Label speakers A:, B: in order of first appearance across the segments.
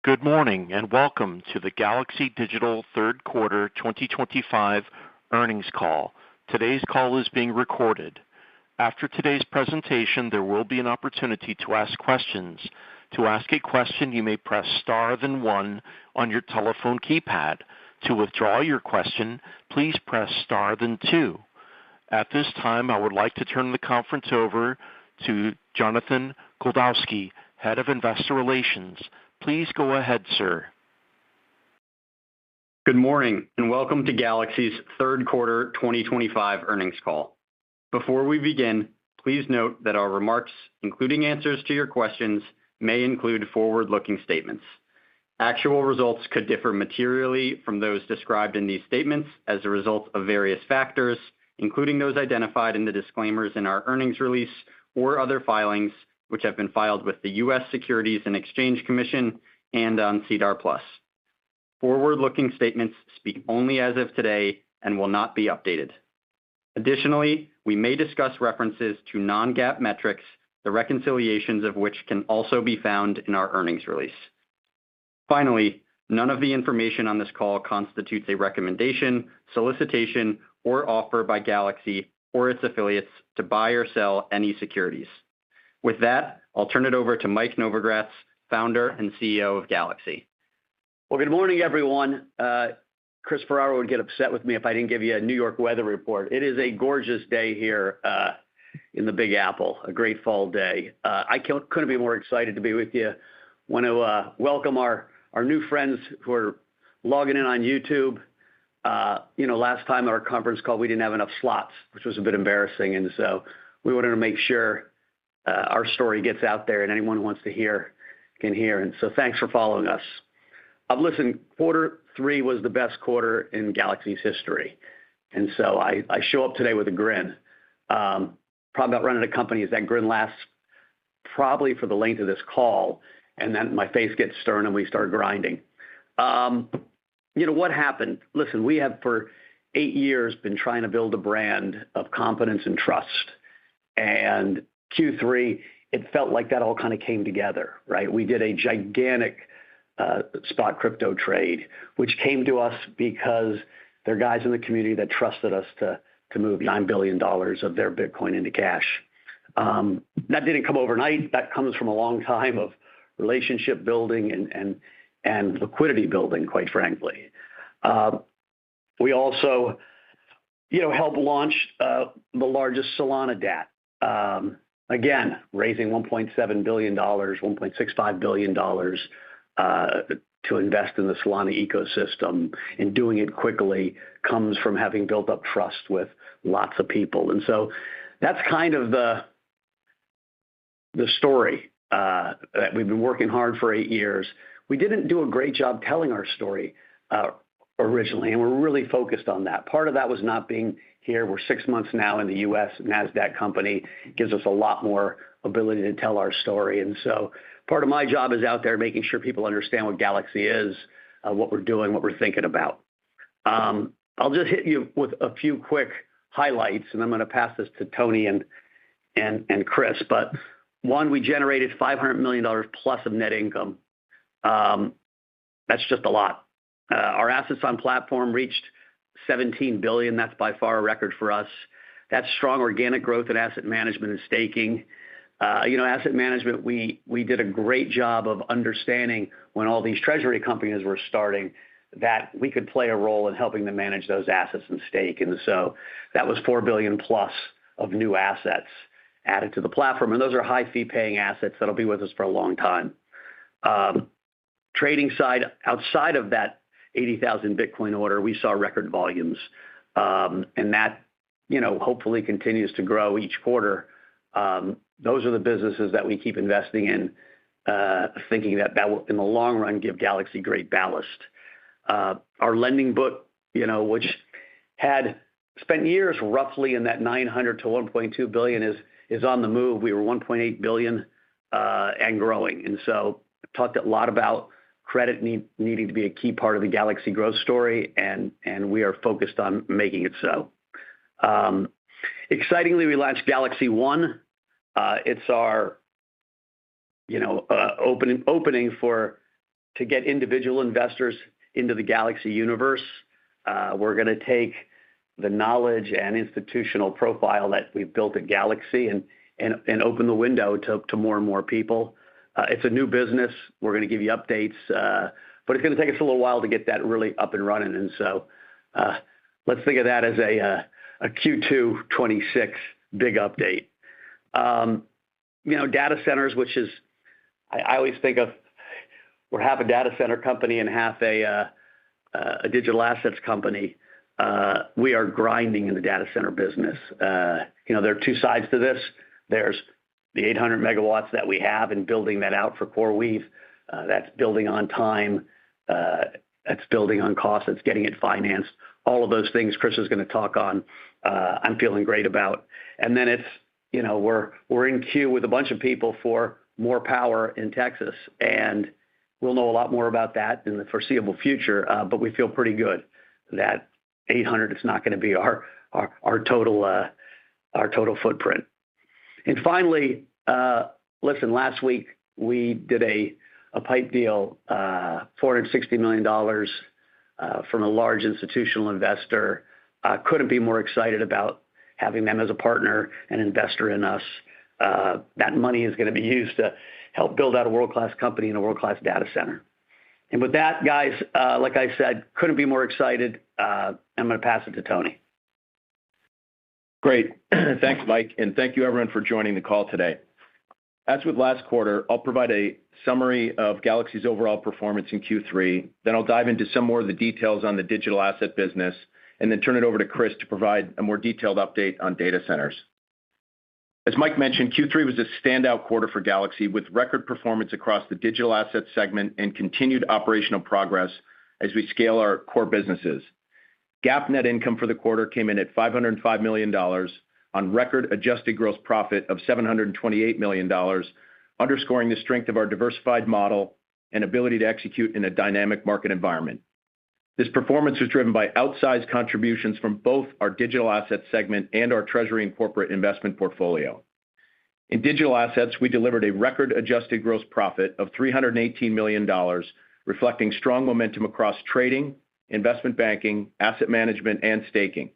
A: Good morning, and welcome to the Galaxy Digital third quarter 2025 earnings call. Today's call is being recorded. After today's presentation, there will be an opportunity to ask questions. To ask a question, you may press star then one on your telephone keypad. To withdraw your question, please press star then two. At this time, I would like to turn the conference over to Jonathan Goldowsky, Head of Investor Relations. Please go ahead, sir.
B: Good morning, and welcome to Galaxy's third quarter 2025 earnings call. Before we begin, please note that our remarks, including answers to your questions, may include forward-looking statements. Actual results could differ materially from those described in these statements as a result of various factors, including those identified in the disclaimers in our earnings release or other filings, which have been filed with the U.S. Securities and Exchange Commission and on SEDAR+. Forward-looking statements speak only as of today and will not be updated. Additionally, we may discuss references to non-GAAP metrics, the reconciliations of which can also be found in our earnings release. Finally, none of the information on this call constitutes a recommendation, solicitation, or offer by Galaxy or its affiliates to buy or sell any securities. With that, I'll turn it over to Mike Novogratz, Founder and CEO of Galaxy.
C: Well, good morning, everyone. Chris Ferraro would get upset with me if I didn't give you a New York weather report. It is a gorgeous day here in the Big Apple, a great fall day. I couldn't be more excited to be with you. Want to welcome our new friends who are logging in on YouTube. Last time at our conference call, we didn't have enough slots, which was a bit embarrassing, and so we wanted to make sure our story gets out there and anyone who wants to hear can hear. And so thanks for following us. Listen, quarter three was the best quarter in Galaxy's history. And so I show up today with a grin. Problem about running a company is that grin lasts probably for the length of this call, and then my face gets stern and we start grinding. What happened? Listen, we have for 8 years been trying to build a brand of confidence and trust. And Q3, it felt like that all kind of came together, right? We did a gigantic spot crypto trade, which came to us because there are guys in the community that trusted us to move $9 billion of their Bitcoin into cash. That didn't come overnight. That comes from a long time of relationship building and liquidity building, quite frankly. We also, helped launch the largest Solana DAT. Again, raising $1.7 billion, $1.65 billion to invest in the Solana ecosystem, and doing it quickly comes from having built up trust with lots of people. And so that's kind of the story that we've been working hard for 8 years. We didn't do a great job telling our story originally, and we're really focused on that. Part of that was not being here. We're 6 months now in the U.S. NASDAQ company. Gives us a lot more ability to tell our story. And so part of my job is out there making sure people understand what Galaxy is, what we're doing, what we're thinking about. I'll just hit you with a few quick highlights, and I'm going to pass this to Tony and Chris. But one, we generated $500 million plus of net income. That's just a lot. Our assets on platform reached $17 billion. That's by far a record for us. That's strong organic growth in asset management and staking. Asset management, we did a great job of understanding when all these treasury companies were starting that we could play a role in helping them manage those assets and stake. And so that was $4 billion plus of new assets added to the platform. And those are high fee paying assets that'll be with us for a long time. Trading side, outside of that 80,000 Bitcoin order, we saw record volumes. And that, hopefully continues to grow each quarter. Those are the businesses that we keep investing in, thinking that will, in the long run, give Galaxy great ballast. Our lending book, which had spent years roughly in that $900 to $1.2 billion, is on the move. We were $1.8 billion and growing. And so I've talked a lot about credit needing to be a key part of the Galaxy growth story, and we are focused on making it so. Excitingly, we launched Galaxy One. It's our opening for to get individual investors into the Galaxy universe. We're going to take the knowledge and institutional profile that we've built at Galaxy and open the window to more and more people. It's a new business. We're going to give you updates, but it's going to take us a little while to get that really up and running. And so let's think of that as a Q2 26 big update. Data centers, which is, I always think of, we're half a data center company and half a digital assets company. We are grinding in the data center business. There are two sides to this. There's the 800 megawatts that we have and building that out for CoreWeave. That's building on time. That's building on cost. That's getting it financed. All of those things Chris is going to talk on. I'm feeling great about. And then it's, we're in queue with a bunch of people for more power in Texas, and we'll know a lot more about that in the foreseeable future. But we feel pretty good that 800 is not going to be our total footprint. And finally, listen, last week we did a pipe deal, $460 million from a large institutional investor. Couldn't be more excited about having them as a partner and investor in us. That money is going to be used to help build out a world-class company and a world-class data center. And with that, guys, like I said, couldn't be more excited. I'm going to pass it to Tony.
D: Great. Thanks, Mike, and thank you, everyone, for joining the call today. As with last quarter, I'll provide a summary of Galaxy's overall performance in Q3. Then I'll dive into some more of the details on the digital asset business, and then turn it over to Chris to provide a more detailed update on data centers. As Mike mentioned, Q3 was a standout quarter for Galaxy, with record performance across the digital asset segment and continued operational progress as we scale our core businesses. GAAP net income for the quarter came in at $505 million on record adjusted gross profit of $728 million, underscoring the strength of our diversified model and ability to execute in a dynamic market environment. This performance was driven by outsized contributions from both our digital asset segment and our treasury and corporate investment portfolio. In digital assets, we delivered a record adjusted gross profit of $318 million, reflecting strong momentum across trading, investment banking, asset management, and staking.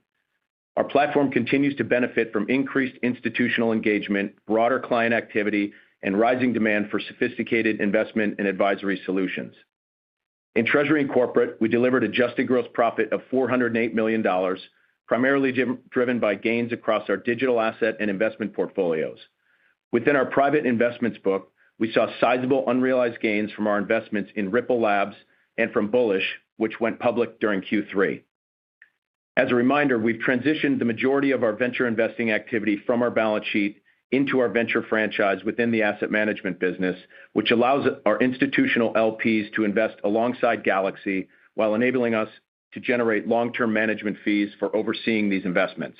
D: Our platform continues to benefit from increased institutional engagement, broader client activity, and rising demand for sophisticated investment and advisory solutions. In treasury and corporate, we delivered adjusted gross profit of $408 million, primarily driven by gains across our digital asset and investment portfolios. Within our private investments book, we saw sizable unrealized gains from our investments in Ripple Labs and from Bullish, which went public during Q3. As a reminder, we've transitioned the majority of our venture investing activity from our balance sheet into our venture franchise within the asset management business, which allows our institutional LPs to invest alongside Galaxy while enabling us to generate long-term management fees for overseeing these investments.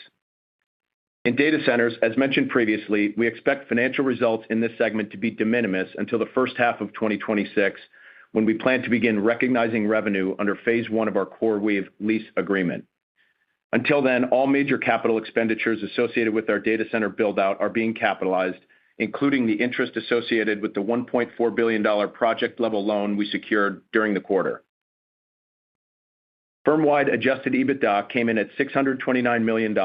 D: In data centers, as mentioned previously, we expect financial results in this segment to be de minimis until the first half of 2026, when we plan to begin recognizing revenue under phase one of our CoreWeave lease agreement. Until then, all major capital expenditures associated with our data center build-out are being capitalized, including the interest associated with the $1.4 billion project-level loan we secured during the quarter. Firm-wide adjusted EBITDA came in at $629 million,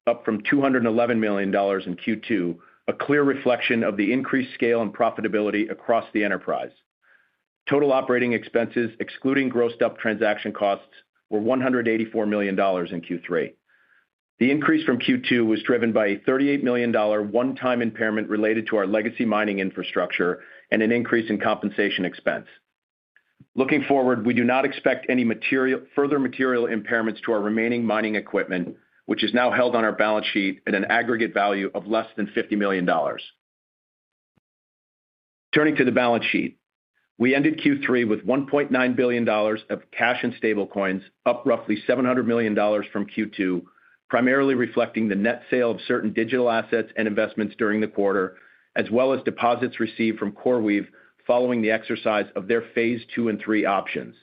D: up from $211 million in Q2, a clear reflection of the increased scale and profitability across the enterprise. Total operating expenses, excluding grossed-up transaction costs, were $184 million in Q3. The increase from Q2 was driven by a $38 million one-time impairment related to our legacy mining infrastructure and an increase in compensation expense. Looking forward, we do not expect any further material impairments to our remaining mining equipment, which is now held on our balance sheet at an aggregate value of less than $50 million. Turning to the balance sheet, we ended Q3 with $1.9 billion of cash and stablecoins, up roughly $700 million from Q2, primarily reflecting the net sale of certain digital assets and investments during the quarter, as well as deposits received from CoreWeave following the exercise of their phase 2 and 3 options.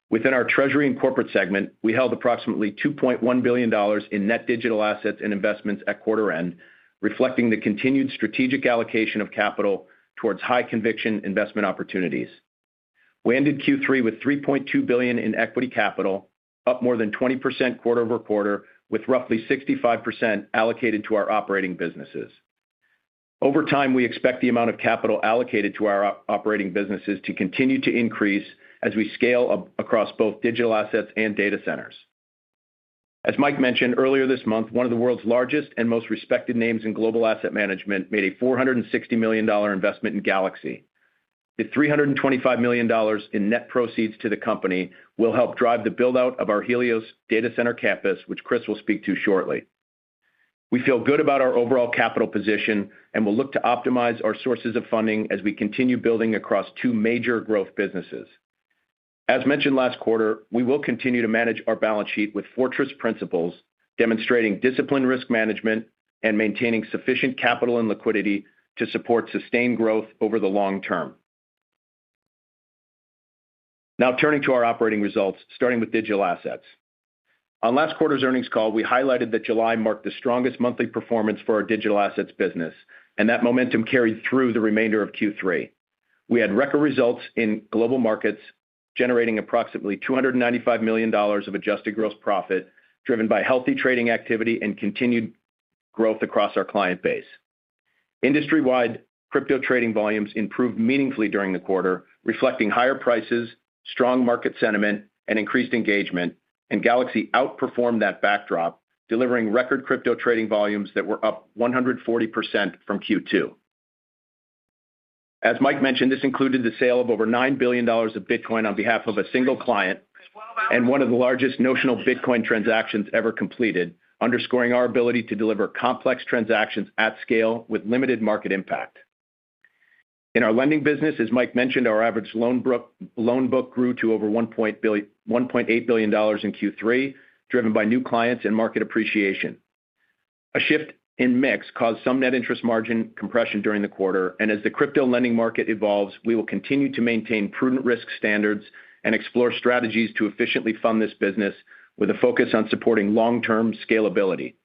D: Within our treasury and corporate segment, we held approximately $2.1 billion in net digital assets and investments at quarter end, reflecting the continued strategic allocation of capital towards high-conviction investment opportunities. We ended Q3 with $3.2 billion in equity capital, up more than 20% quarter-over-quarter, with roughly 65% allocated to our operating businesses. Over time, we expect the amount of capital allocated to our operating businesses to continue to increase as we scale across both digital assets and data centers. As Mike mentioned earlier this month, one of the world's largest and most respected names in global asset management made a $460 million investment in Galaxy. The $325 million in net proceeds to the company will help drive the build-out of our Helios data center campus, which Chris will speak to shortly. We feel good about our overall capital position and will look to optimize our sources of funding as we continue building across two major growth businesses. As mentioned last quarter, we will continue to manage our balance sheet with fortress principles, demonstrating disciplined risk management and maintaining sufficient capital and liquidity to support sustained growth over the long term. Now turning to our operating results, starting with digital assets. On last quarter's earnings call, we highlighted that July marked the strongest monthly performance for our digital assets business, and that momentum carried through the remainder of Q3. We had record results in global markets, generating approximately $295 million of adjusted gross profit, driven by healthy trading activity and continued growth across our client base. Industry-wide crypto trading volumes improved meaningfully during the quarter, reflecting higher prices, strong market sentiment, and increased engagement, and Galaxy outperformed that backdrop, delivering record crypto trading volumes that were up 140% from Q2. As Mike mentioned, this included the sale of over $9 billion of Bitcoin on behalf of a single client and one of the largest notional Bitcoin transactions ever completed, underscoring our ability to deliver complex transactions at scale with limited market impact. In our lending business, as Mike mentioned, our average loan book grew to over $1.8 billion in Q3, driven by new clients and market appreciation. A shift in mix caused some net interest margin compression during the quarter, and as the crypto lending market evolves, we will continue to maintain prudent risk standards and explore strategies to efficiently fund this business with a focus on supporting long-term scalability.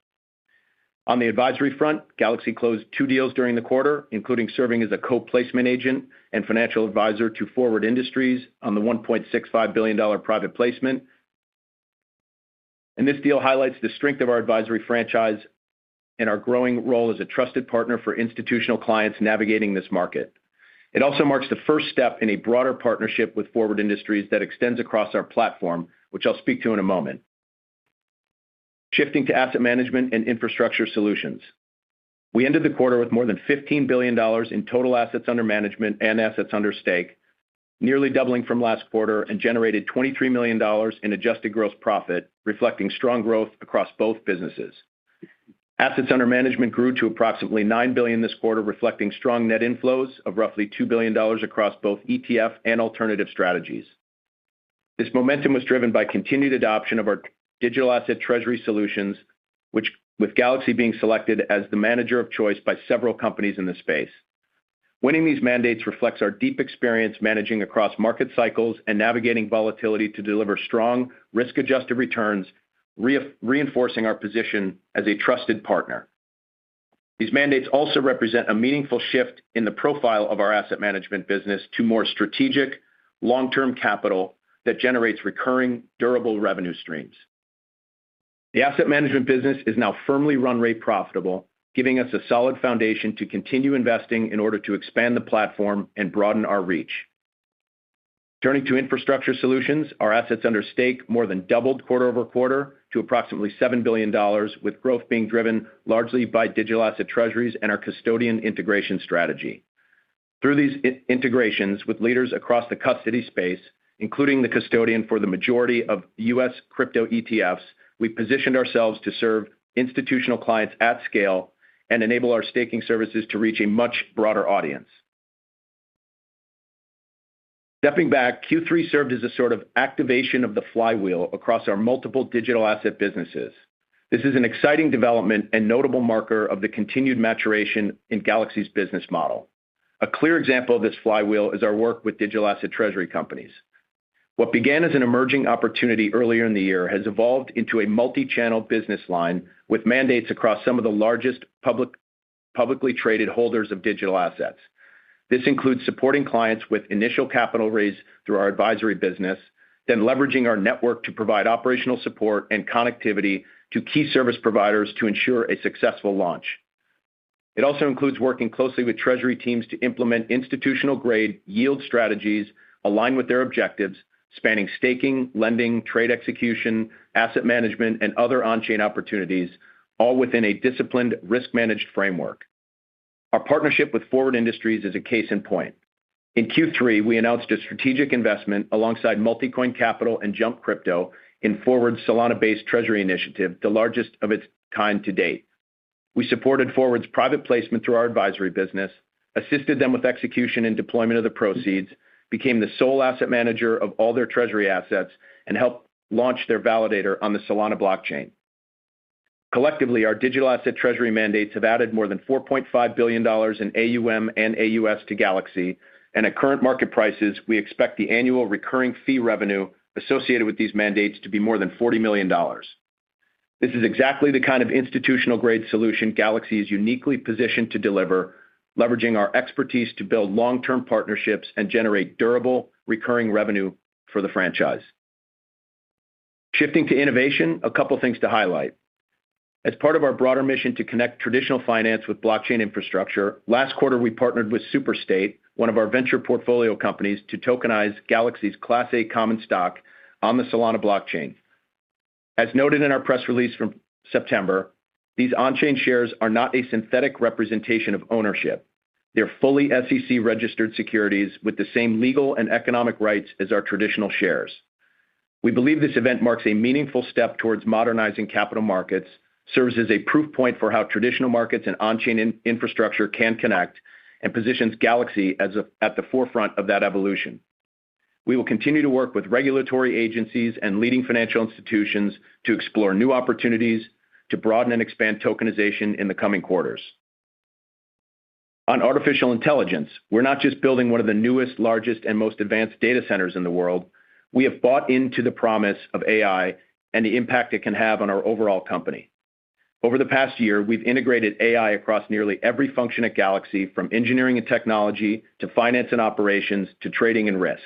D: On the advisory front, Galaxy closed 2 deals during the quarter, including serving as a co-placement agent and financial advisor to Forward Industries on the $1.65 billion private placement. And this deal highlights the strength of our advisory franchise and our growing role as a trusted partner for institutional clients navigating this market. It also marks the first step in a broader partnership with Forward Industries that extends across our platform, which I'll speak to in a moment. Shifting to asset management and infrastructure solutions. We ended the quarter with more than $15 billion in total assets under management and assets under stake, nearly doubling from last quarter, and generated $23 million in adjusted gross profit, reflecting strong growth across both businesses. Assets under management grew to approximately $9 billion this quarter, reflecting strong net inflows of roughly $2 billion across both ETF and alternative strategies. This momentum was driven by continued adoption of our digital asset treasury solutions, which with Galaxy being selected as the manager of choice by several companies in the space. Winning these mandates reflects our deep experience managing across market cycles and navigating volatility to deliver strong, risk-adjusted returns, reinforcing our position as a trusted partner. These mandates also represent a meaningful shift in the profile of our asset management business to more strategic, long-term capital that generates recurring, durable revenue streams. The asset management business is now firmly run rate profitable, giving us a solid foundation to continue investing in order to expand the platform and broaden our reach. Turning to infrastructure solutions, our assets under stake more than doubled quarter-over-quarter to approximately $7 billion, with growth being driven largely by digital asset treasuries and our custodian integration strategy. Through these integrations with leaders across the custody space, including the custodian for the majority of U.S. crypto ETFs, we positioned ourselves to serve institutional clients at scale and enable our staking services to reach a much broader audience. Stepping back, Q3 served as a sort of activation of the flywheel across our multiple digital asset businesses. This is an exciting development and notable marker of the continued maturation in Galaxy's business model. A clear example of this flywheel is our work with digital asset treasury companies. What began as an emerging opportunity earlier in the year has evolved into a multi-channel business line with mandates across some of the largest publicly traded holders of digital assets. This includes supporting clients with initial capital raise through our advisory business, then leveraging our network to provide operational support and connectivity to key service providers to ensure a successful launch. It also includes working closely with treasury teams to implement institutional-grade yield strategies aligned with their objectives, spanning staking, lending, trade execution, asset management, and other on-chain opportunities, all within a disciplined, risk-managed framework. Our partnership with Forward Industries is a case in point. In Q3, we announced a strategic investment alongside Multicoin Capital and Jump Crypto in Forward's Solana-based treasury initiative, the largest of its kind to date. We supported Forward's private placement through our advisory business, assisted them with execution and deployment of the proceeds, became the sole asset manager of all their treasury assets, and helped launch their validator on the Solana blockchain. Collectively, our digital asset treasury mandates have added more than $4.5 billion in AUM and AUS to Galaxy, and at current market prices, we expect the annual recurring fee revenue associated with these mandates to be more than $40 million. This is exactly the kind of institutional-grade solution Galaxy is uniquely positioned to deliver, leveraging our expertise to build long-term partnerships and generate durable, recurring revenue for the franchise. Shifting to innovation, a couple things to highlight. As part of our broader mission to connect traditional finance with blockchain infrastructure, last quarter we partnered with Superstate, one of our venture portfolio companies, to tokenize Galaxy's Class A common stock on the Solana blockchain. As noted in our press release from September, these on-chain shares are not a synthetic representation of ownership. They're fully SEC-registered securities with the same legal and economic rights as our traditional shares. We believe this event marks a meaningful step towards modernizing capital markets, serves as a proof point for how traditional markets and on-chain infrastructure can connect, and positions Galaxy at the forefront of that evolution. We will continue to work with regulatory agencies and leading financial institutions to explore new opportunities to broaden and expand tokenization in the coming quarters. On artificial intelligence, we're not just building one of the newest, largest, and most advanced data centers in the world. We have bought into the promise of AI and the impact it can have on our overall company. Over the past year, we've integrated AI across nearly every function at Galaxy, from engineering and technology to finance and operations to trading and risk.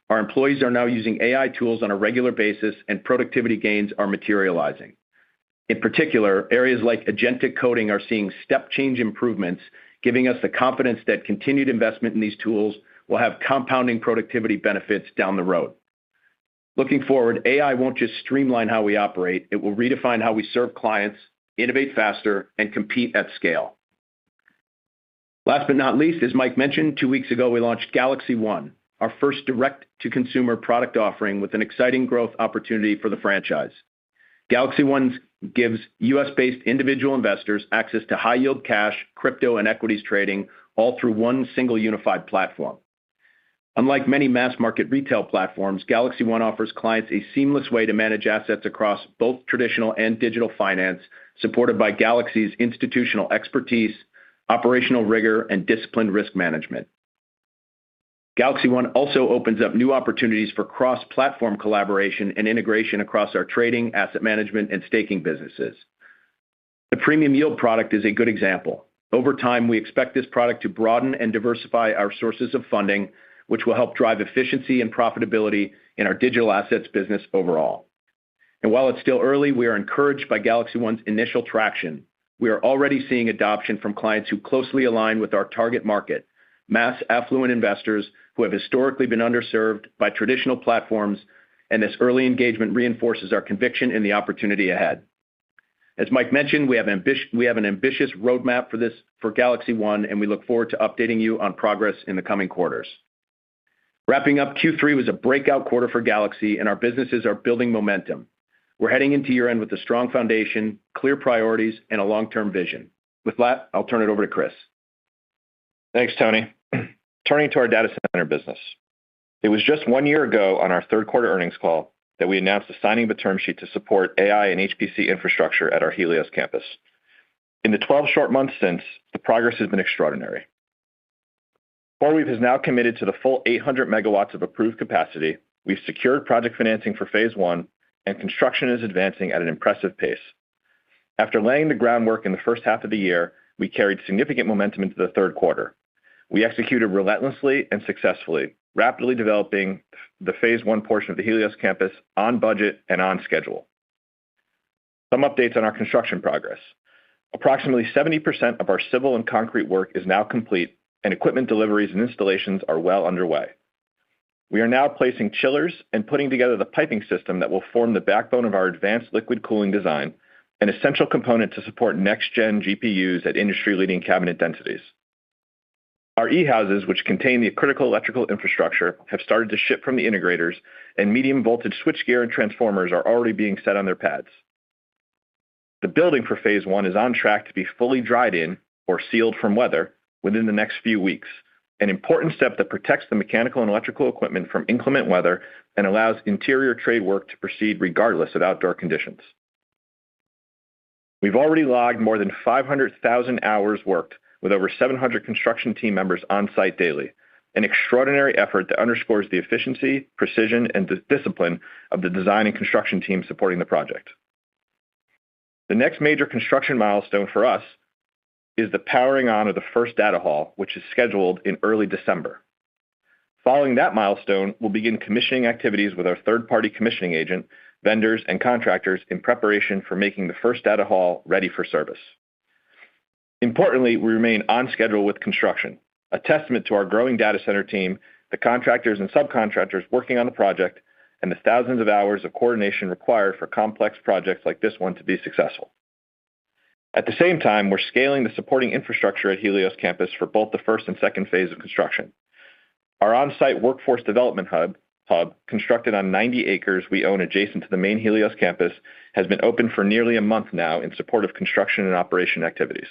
D: Our employees are now using AI tools on a regular basis, and productivity gains are materializing. In particular, areas like agentic coding are seeing step-change improvements, giving us the confidence that continued investment in these tools will have compounding productivity benefits down the road. Looking forward, AI won't just streamline how we operate, it will redefine how we serve clients, innovate faster, and compete at scale. Last but not least, as Mike mentioned, 2 weeks ago, we launched Galaxy One, our first direct-to-consumer product offering with an exciting growth opportunity for the franchise. Galaxy One gives U.S.-based individual investors access to high-yield cash, crypto, and equities trading, all through one single unified platform. Unlike many mass-market retail platforms, Galaxy One offers clients a seamless way to manage assets across both traditional and digital finance, supported by Galaxy's institutional expertise, operational rigor, and disciplined risk management. Galaxy One also opens up new opportunities for cross-platform collaboration and integration across our trading, asset management, and staking businesses. The premium yield product is a good example. Over time, we expect this product to broaden and diversify our sources of funding, which will help drive efficiency and profitability in our digital assets business overall. And while it's still early, we are encouraged by Galaxy One's initial traction. We are already seeing adoption from clients who closely align with our target market, mass affluent investors who have historically been underserved by traditional platforms, and this early engagement reinforces our conviction in the opportunity ahead. As Mike mentioned, we have an ambitious roadmap for Galaxy One, and we look forward to updating you on progress in the coming quarters. Wrapping up, Q3 was a breakout quarter for Galaxy, and our businesses are building momentum. We're heading into year-end with a strong foundation, clear priorities, and a long-term vision. With that, I'll turn it over to Chris.
E: Thanks, Tony. Turning to our data center business. It was just 1 year ago on our third quarter earnings call that we announced the signing of a term sheet to support AI and HPC infrastructure at our Helios campus. In the 12 short months since, the progress has been extraordinary. CoreWeave has now committed to the full 800 megawatts of approved capacity. We've secured project financing for phase 1, and construction is advancing at an impressive pace. After laying the groundwork in the first half of the year, we carried significant momentum into the third quarter. we executed relentlessly and successfully, rapidly developing the phase one portion of the Helios campus on budget and on schedule. Some updates on our construction progress. Approximately 70% of our civil and concrete work is now complete, and equipment deliveries and installations are well underway. We are now placing chillers and putting together the piping system that will form the backbone of our advanced liquid cooling design, an essential component to support next-gen GPUs at industry-leading cabinet densities. Our E-houses, which contain the critical electrical infrastructure, have started to ship from the integrators, and medium-voltage switchgear and transformers are already being set on their pads. The building for phase one is on track to be fully dried in or sealed from weather within the next few weeks, an important step that protects the mechanical and electrical equipment from inclement weather and allows interior trade work to proceed regardless of outdoor conditions. We've already logged more than 500,000 hours worked with over 700 construction team members on site daily, an extraordinary effort that underscores the efficiency, precision, and discipline of the design and construction team supporting the project. The next major construction milestone for us is the powering on of the first data hall, which is scheduled in early December. Following that milestone, we'll begin commissioning activities with our third-party commissioning agent, vendors, and contractors in preparation for making the first data hall ready for service. Importantly, we remain on schedule with construction, a testament to our growing data center team, the contractors and subcontractors working on the project, and the thousands of hours of coordination required for complex projects like this one to be successful. At the same time, we're scaling the supporting infrastructure at Helios campus for both the first and second phase of construction. Our on-site workforce development hub, constructed on 90 acres we own adjacent to the main Helios campus, has been open for nearly a month now in support of construction and operation activities.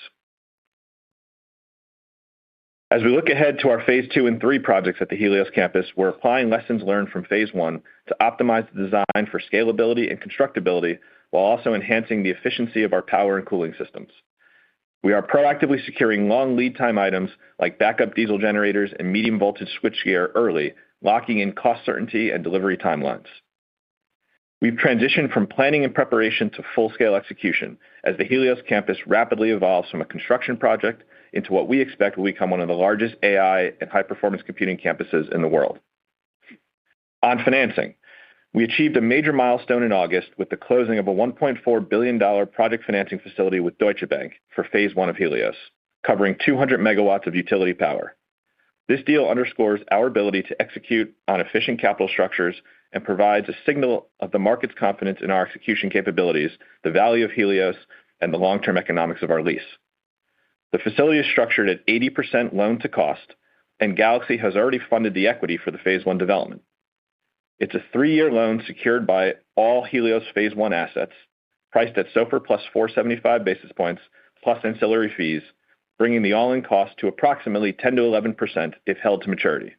E: As we look ahead to our phase 2 and 3 projects at the Helios campus, we're applying lessons learned from phase 1 to optimize the design for scalability and constructability while also enhancing the efficiency of our power and cooling systems. We are proactively securing long lead time items like backup diesel generators and medium voltage switchgear early, locking in cost certainty and delivery timelines. We've transitioned from planning and preparation to full-scale execution as the Helios campus rapidly evolves from a construction project into what we expect will become one of the largest AI and high-performance computing campuses in the world. On financing, we achieved a major milestone in August with the closing of a $1.4 billion project financing facility with Deutsche Bank for phase 1 of Helios, covering 200 megawatts of utility power. This deal underscores our ability to execute on efficient capital structures and provides a signal of the market's confidence in our execution capabilities, the value of Helios, and the long-term economics of our lease. The facility is structured at 80% loan to cost, and Galaxy has already funded the equity for the phase 1 development. It's a 3-year loan secured by all Helios phase 1 assets, priced at SOFR plus 475 basis points, plus ancillary fees, bringing the all-in cost to approximately 10 to 11% if held to maturity.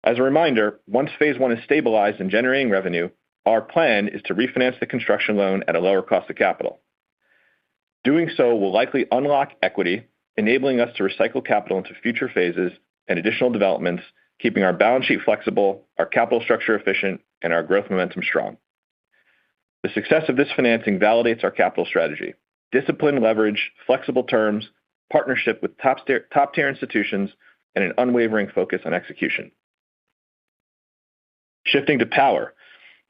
E: As a reminder, once phase 1 is stabilized and generating revenue, our plan is to refinance the construction loan at a lower cost of capital. Doing so will likely unlock equity, enabling us to recycle capital into future phases and additional developments, keeping our balance sheet flexible, our capital structure efficient, and our growth momentum strong. The success of this financing validates our capital strategy: disciplined leverage, flexible terms, partnership with top-tier institutions, and an unwavering focus on execution. Shifting to power.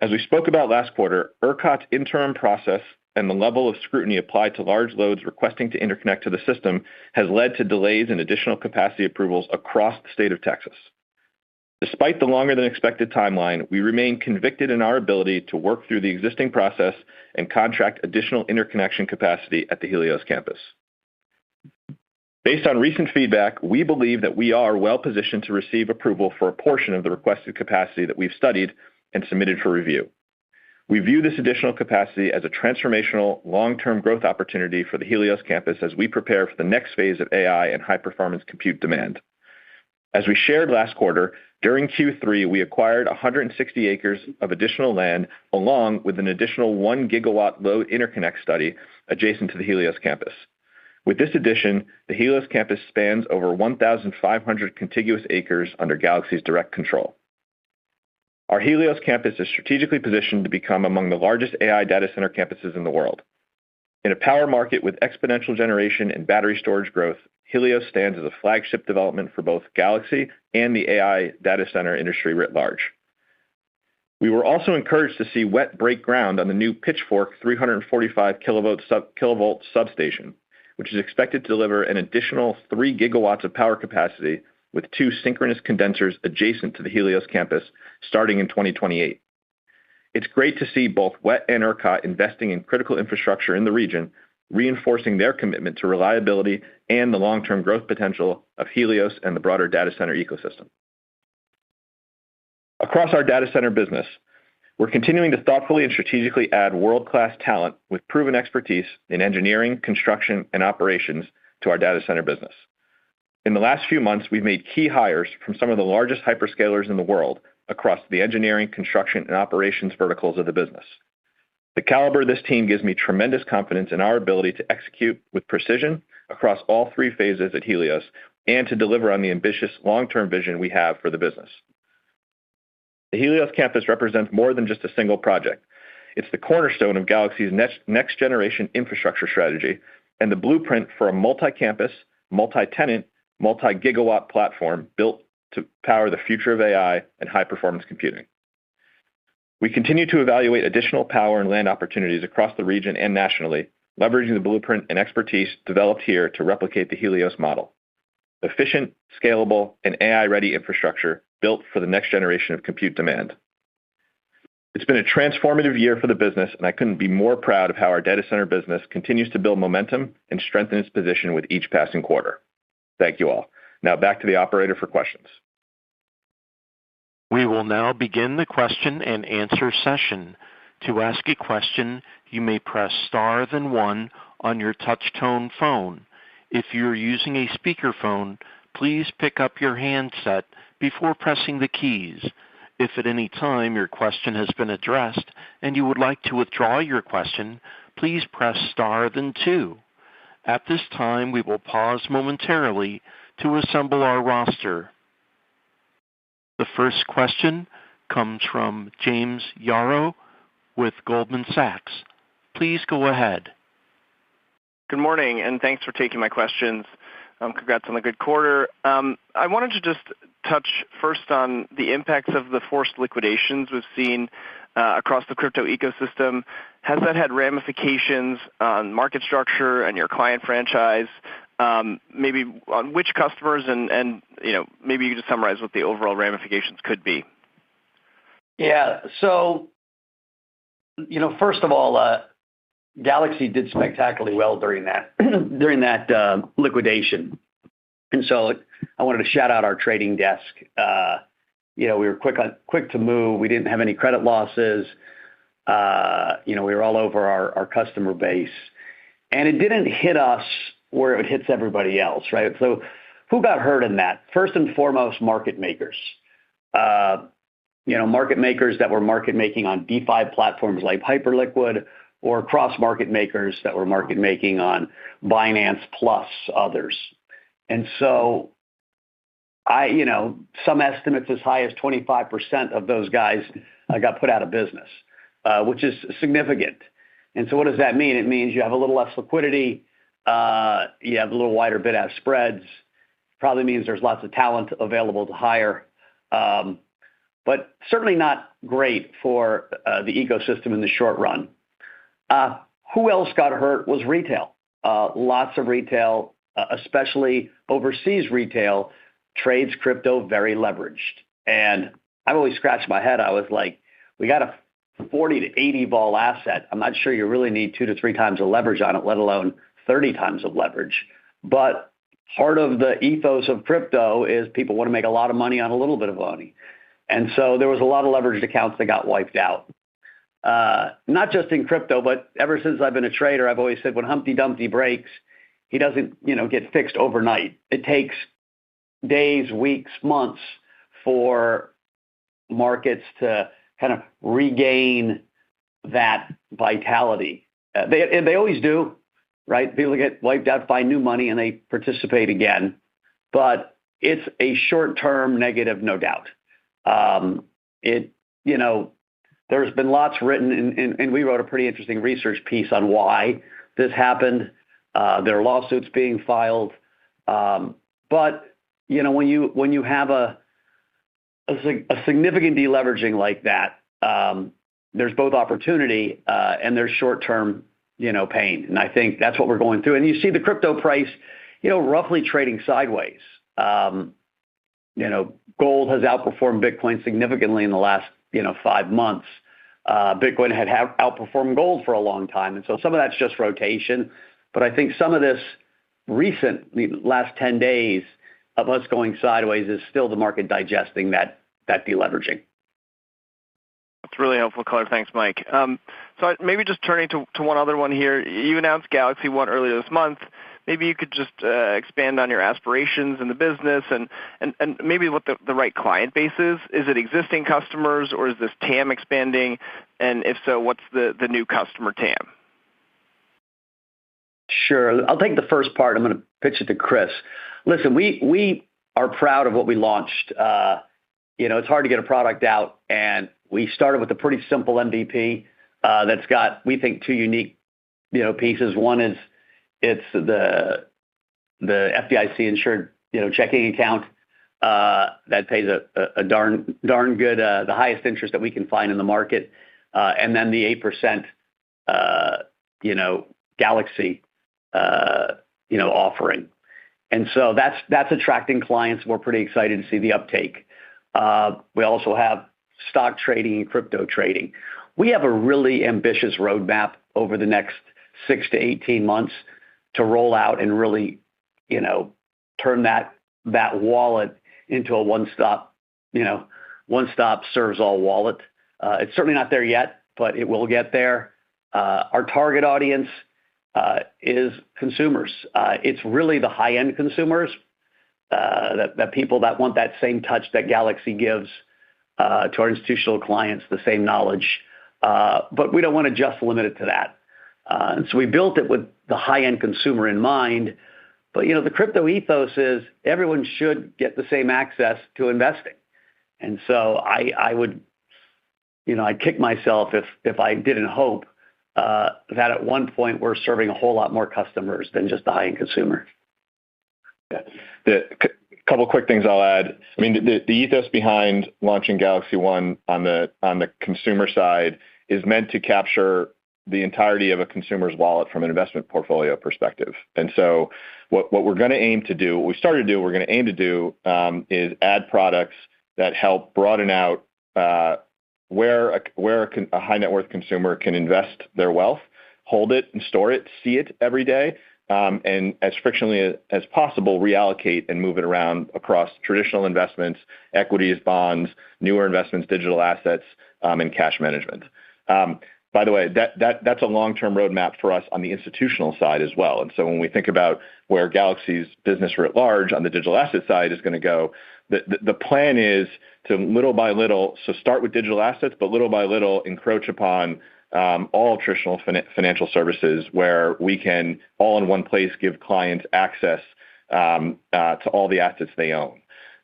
E: As we spoke about last quarter, ERCOT's interim process and the level of scrutiny applied to large loads requesting to interconnect to the system has led to delays in additional capacity approvals across the state of Texas. Despite the longer-than-expected timeline, we remain convicted in our ability to work through the existing process and contract additional interconnection capacity at the Helios campus. Based on recent feedback, we believe that we are well-positioned to receive approval for a portion of the requested capacity that we've studied and submitted for review. We view this additional capacity as a transformational, long-term growth opportunity for the Helios campus as we prepare for the next phase of AI and high-performance compute demand. As we shared last quarter, during Q3, we acquired 160 acres of additional land along with an additional 1 gigawatt load interconnect study adjacent to the Helios campus. With this addition, the Helios campus spans over 1,500 contiguous acres under Galaxy's direct control. Our Helios campus is strategically positioned to become among the largest AI data center campuses in the world. In a power market with exponential generation and battery storage growth, Helios stands as a flagship development for both Galaxy and the AI data center industry writ large. We were also encouraged to see WET break ground on the new Pitchfork 345 kilovolt substation, which is expected to deliver an additional 3 gigawatts of power capacity with 2 synchronous condensers adjacent to the Helios campus starting in 2028. It's great to see both WET and ERCOT investing in critical infrastructure in the region, reinforcing their commitment to reliability and the long-term growth potential of Helios and the broader data center ecosystem. Across our data center business, we're continuing to thoughtfully and strategically add world-class talent with proven expertise in engineering, construction, and operations to our data center business. In the last few months, we've made key hires from some of the largest hyperscalers in the world across the engineering, construction, and operations verticals of the business. The caliber of this team gives me tremendous confidence in our ability to execute with precision across all 3 phases at Helios and to deliver on the ambitious long-term vision we have for the business. The Helios campus represents more than just a single project. It's the cornerstone of Galaxy's next-generation infrastructure strategy and the blueprint for a multi-campus, multi-tenant, multi-gigawatt platform built to power the future of AI and high-performance computing. We continue to evaluate additional power and land opportunities across the region and nationally, leveraging the blueprint and expertise developed here to replicate the Helios model. Efficient, scalable, and AI-ready infrastructure built for the next generation of compute demand. It's been a transformative year for the business, and I couldn't be more proud of how our data center business continues to build momentum and strengthen its position with each passing quarter. Thank you all. Now back to the operator for questions.
A: We will now begin the question and answer session. To ask a question, you may press star then 1 on your touch-tone phone. If you're using a speakerphone, please pick up your handset before pressing the keys. If at any time your question has been addressed and you would like to withdraw your question, please press star then 2. At this time, we will pause momentarily to assemble our roster. The first question comes from James Yarrow with Goldman Sachs. Please go ahead.
F: Good morning, and thanks for taking my questions. Congrats on the good quarter. I wanted to just touch first on the impacts of the forced liquidations we've seen across the crypto ecosystem. Has that had ramifications on market structure and your client franchise? Maybe on which customers and maybe you could just summarize what the overall ramifications could be.
C: Yeah. So, first of all, Galaxy did spectacularly well during that liquidation. And so I wanted to shout out our trading desk. We were quick to move. We didn't have any credit losses. We were all over our customer base. And it didn't hit us where it hits everybody else, right? So who got hurt in that? First and foremost, market makers. Market makers that were market making on DeFi platforms like Hyperliquid, or cross-market makers that were market making on Binance plus others. And so some estimates as high as 25% of those guys got put out of business, which is significant. And so what does that mean? It means you have a little less liquidity, you have a little wider bid-ask spreads, probably means there's lots of talent available to hire, but certainly not great for the ecosystem in the short run. Who else got hurt was retail. Lots of retail, especially overseas retail, trades crypto very leveraged. And I've always scratched my head. I was like, we got a 40 to 80 vol asset. I'm not sure you really need 2 to 3 times of leverage on it, let alone 30 times of leverage. But part of the ethos of crypto is people want to make a lot of money on a little bit of money. And so there was a lot of leveraged accounts that got wiped out. Not just in crypto, but ever since I've been a trader, I've always said when Humpty Dumpty breaks, he doesn't, get fixed overnight. It takes days, weeks, months for markets to kind of regain that vitality. They always do, right? People get wiped out, find new money, and they participate again. But it's a short-term negative, no doubt. There's been lots written, and we wrote a pretty interesting research piece on why this happened. There are lawsuits being filed. But, when you have a significant deleveraging like that, there's both opportunity and there's short-term, pain. And I think that's what we're going through. And you see the crypto price, roughly trading sideways. Gold has outperformed Bitcoin significantly in the last, 5 months. Bitcoin had outperformed gold for a long time. And so some of that's just rotation. But I think some of this the last 10 days of us going sideways is still the market digesting that deleveraging.
F: That's really helpful color. Thanks, Mike. So maybe just turning to one other one here. You announced Galaxy One earlier this month. Maybe you could just expand on your aspirations in the business and maybe what the right client base is. Is it existing customers or is this TAM expanding? And if so, what's the new customer TAM?
C: Sure. I'll take the first part. I'm going to pitch it to Chris. Listen, we are proud of what we launched. It's hard to get a product out, and we started with a pretty simple MVP that's got, we think, two unique, pieces. One is it's the FDIC insured, checking account that pays a darn good, the highest interest that we can find in the market, and then the 8%, Galaxy, offering. And so that's attracting clients. We're pretty excited to see the uptake. We also have stock trading and crypto trading. We have a really ambitious roadmap over the next 6 to 18 months to roll out and really, turn that wallet into a one-stop serves all wallet. It's certainly not there yet, but it will get there. Our target audience is consumers. It's really the high-end consumers, that people that want that same touch that Galaxy gives to our institutional clients, the same knowledge. But we don't want to just limit it to that. And so we built it with the high-end consumer in mind. But, the crypto ethos is everyone should get the same access to investing. And so I would, I'd kick myself if I didn't hope that at one point we're serving a whole lot more customers than just the high-end consumer.
E: Yeah. The couple quick things I'll add. I mean, the ethos behind launching Galaxy One on the consumer side is meant to capture the entirety of a consumer's wallet from an investment portfolio perspective. And so what we're going to aim to do, what we started to do, we're going to aim to do is add products that help broaden out where a high net worth consumer can invest their wealth, hold it and store it, see it every day, and as frictionally as possible, reallocate and move it around across traditional investments, equities, bonds, newer investments, digital assets, and cash management. By the way, that's a long-term roadmap for us on the institutional side as well. And so when we think about where Galaxy's business writ large on the digital asset side is going to go, the plan is to little by little, so start with digital assets, but little by little encroach upon all traditional financial services where we can all in one place give clients access to all the assets they own.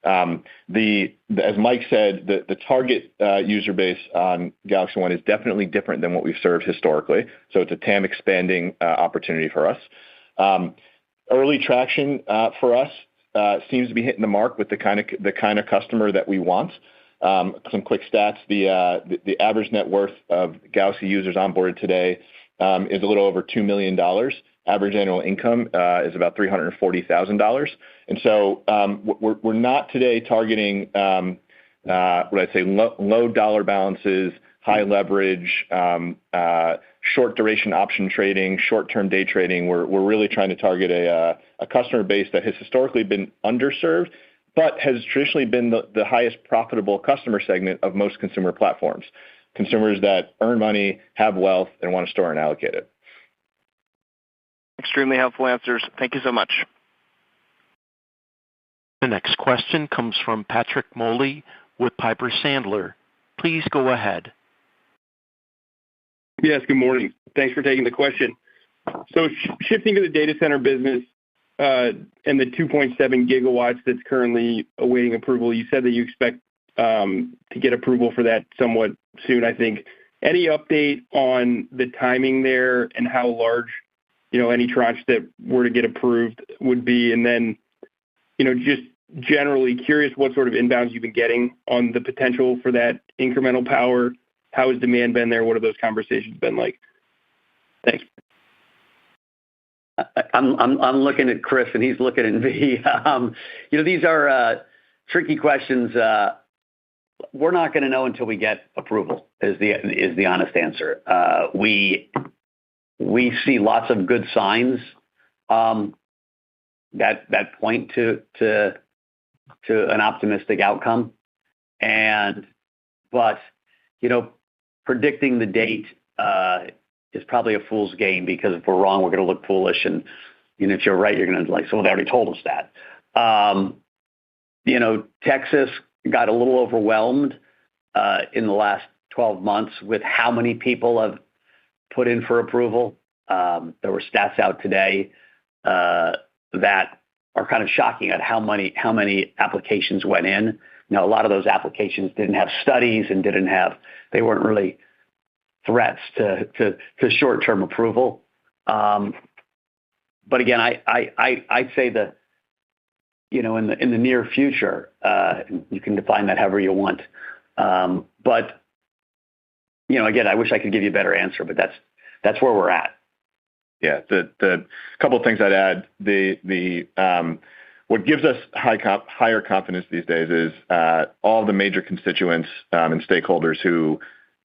E: As Mike said, the target user base on Galaxy One is definitely different than what we've served historically. So it's a TAM expanding opportunity for us. Early traction for us seems to be hitting the mark with the kind of customer that we want. Some quick stats: the average net worth of Galaxy users onboarded today is a little over $2 million. Average annual income is about $340,000. And so we're not today targeting what I'd say low dollar balances, high leverage, short duration option trading, short-term day trading. We're really trying to target a customer base that has historically been underserved, but has traditionally been the highest profitable customer segment of most consumer platforms. Consumers that earn money, have wealth, and want to store and allocate it.
F: Extremely helpful answers. Thank you so much.
A: The next question comes from Patrick Moley with Piper Sandler. Please go ahead.
G: Yes, good morning. Thanks for taking the question. So shifting to the data center business and the 2.7 gigawatts that's currently awaiting approval, you said that you expect to get approval for that somewhat soon, I think. Any update on the timing there and how large any tranche that were to get approved would be. And then, just generally curious what sort of inbounds you've been getting on the potential for that incremental power. How has demand been there? What have those conversations been like? Thanks.
C: I'm looking at Chris, and he's looking at me. These are tricky questions. We're not going to know until we get approval, is the honest answer. We see lots of good signs that point to an optimistic outcome, but predicting the date is probably a fool's game, because if we're wrong, we're going to look foolish, and if you're right, you're going to so they already told us that. Texas got a little overwhelmed in the last 12 months with how many people have put in for approval. There were stats out today that are kind of shocking at how many applications went in. Now, a lot of those applications didn't have studies and they weren't really threats to short-term approval. But again, I'd say that in the near future, you can define that however you want. But again, I wish I could give you a better answer, but that's where we're at.
E: Yeah, the couple of things I'd add. What gives us higher confidence these days is all the major constituents and stakeholders who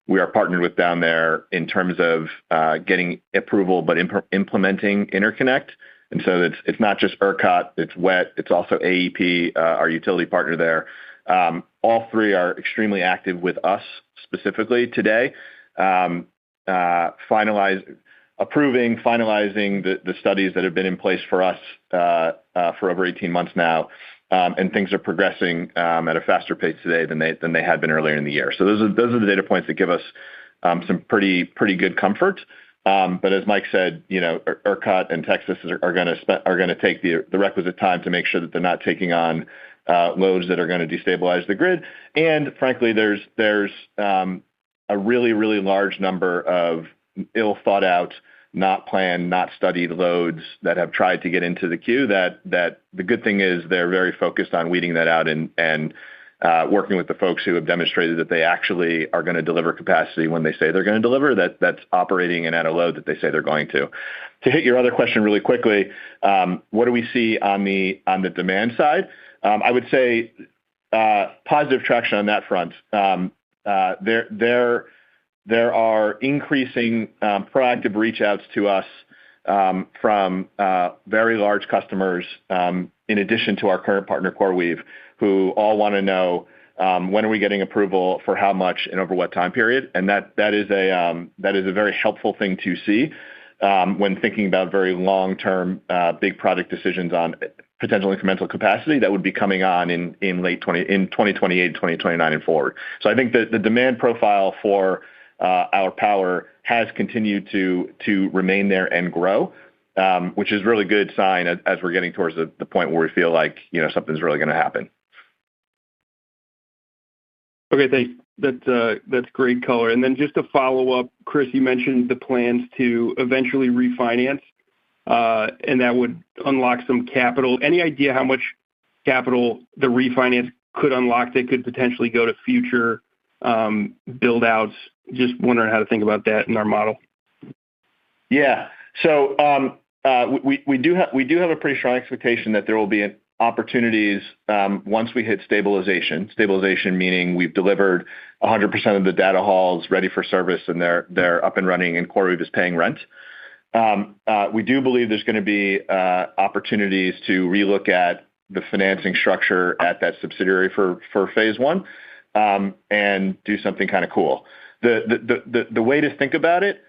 E: we are partnered with down there in terms of getting approval, but implementing interconnect. And so it's not just ERCOT, it's WET, it's also AEP, our utility partner there. All three are extremely active with us specifically today, finalizing the studies that have been in place for us for over 18 months now, and things are progressing at a faster pace today than they had been earlier in the year. So those are the data points that give us some pretty good comfort. But as Mike said, ERCOT and Texas are going to take the requisite time to make sure that they're not taking on loads that are going to destabilize the grid. And frankly, there's a really, really large number of ill thought out, not planned, not studied loads that have tried to get into the queue. That the good thing is they're very focused on weeding that out and working with the folks who have demonstrated that they actually are going to deliver capacity when they say they're going to deliver, that's operating and at a load that they say they're going to. To hit your other question really quickly, what do we see on the demand side? I would say positive traction on that front. There are increasing proactive reach outs to us from very large customers, in addition to our current partner CoreWeave, who all want to know when are we getting approval for how much and over what time period. And that is a very helpful thing to see when thinking about very long-term big product decisions on potential incremental capacity that would be coming on in 2028, 2029 and forward. So I think that the demand profile for our power has continued to remain there and grow, which is really good sign as we're getting towards the point where we feel like something's really going to happen.
G: Okay, thanks. That's great color. And then just to follow up, Chris, you mentioned the plans to eventually refinance, and that would unlock some capital. Any idea how much capital the refinance could unlock that could potentially go to future build outs? Just wondering how to think about that in our model.
E: Yeah. So we do have a pretty strong expectation that there will be opportunities once we hit stabilization. Stabilization meaning we've delivered 100% of the data halls ready for service and they're up and running and CoreWeave is paying rent. We do believe there's going to be opportunities to relook at the financing structure at that subsidiary for phase one, and do something kind of cool. The way to think about it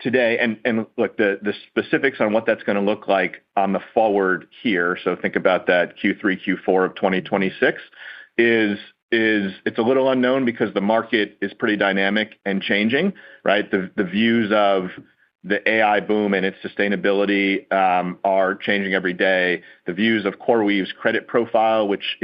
E: today, and look, the specifics on what that's going to look like on the forward here, so think about that Q3, Q4 of 2026, is it's a little unknown because the market is pretty dynamic and changing, right? The views of the AI boom and its sustainability are changing every day. The views of CoreWeave's credit profile, which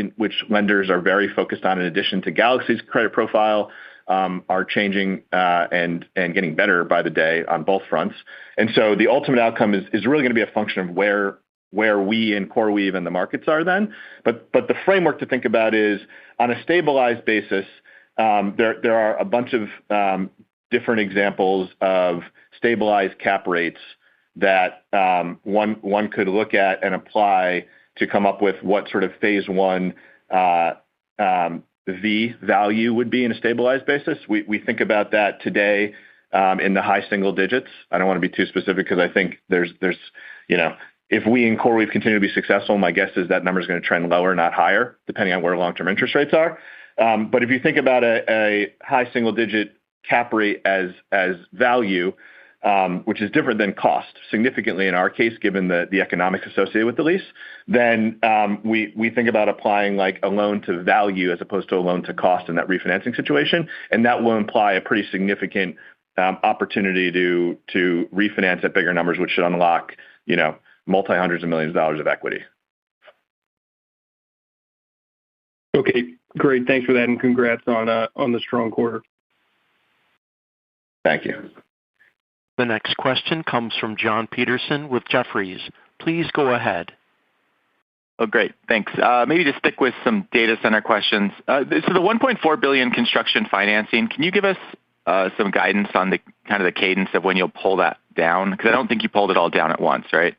E: lenders are very focused on in addition to Galaxy's credit profile, are changing and getting better by the day on both fronts. And so the ultimate outcome is really going to be a function of where we and CoreWeave and the markets are then. But the framework to think about is on a stabilized basis, there are a bunch of different examples of stabilized cap rates that one could look at and apply to come up with what sort of phase one V value would be in a stabilized basis. We think about that today in the high single digits. I don't want to be too specific because I think there's if we in CoreWeave continue to be successful, my guess is that number is going to trend lower, not higher, depending on where long-term interest rates are. But if you think about a high single-digit cap rate as value, which is different than cost significantly in our case, given the economics associated with the lease, then we think about applying like a loan to value as opposed to a loan to cost in that refinancing situation. And that will imply a pretty significant opportunity to refinance at bigger numbers, which should unlock, multi-hundreds of millions of dollars of equity.
G: Okay, great. Thanks for that, and congrats on the strong quarter.
E: Thank you.
A: The next question comes from Jon Petersen with Jefferies. Please go ahead.
H: Oh, great. Thanks. Maybe to stick with some data center questions. So the $1.4 billion construction financing, can you give us some guidance on the kind of the cadence of when you'll pull that down? Because I don't think you pulled it all down at once, right?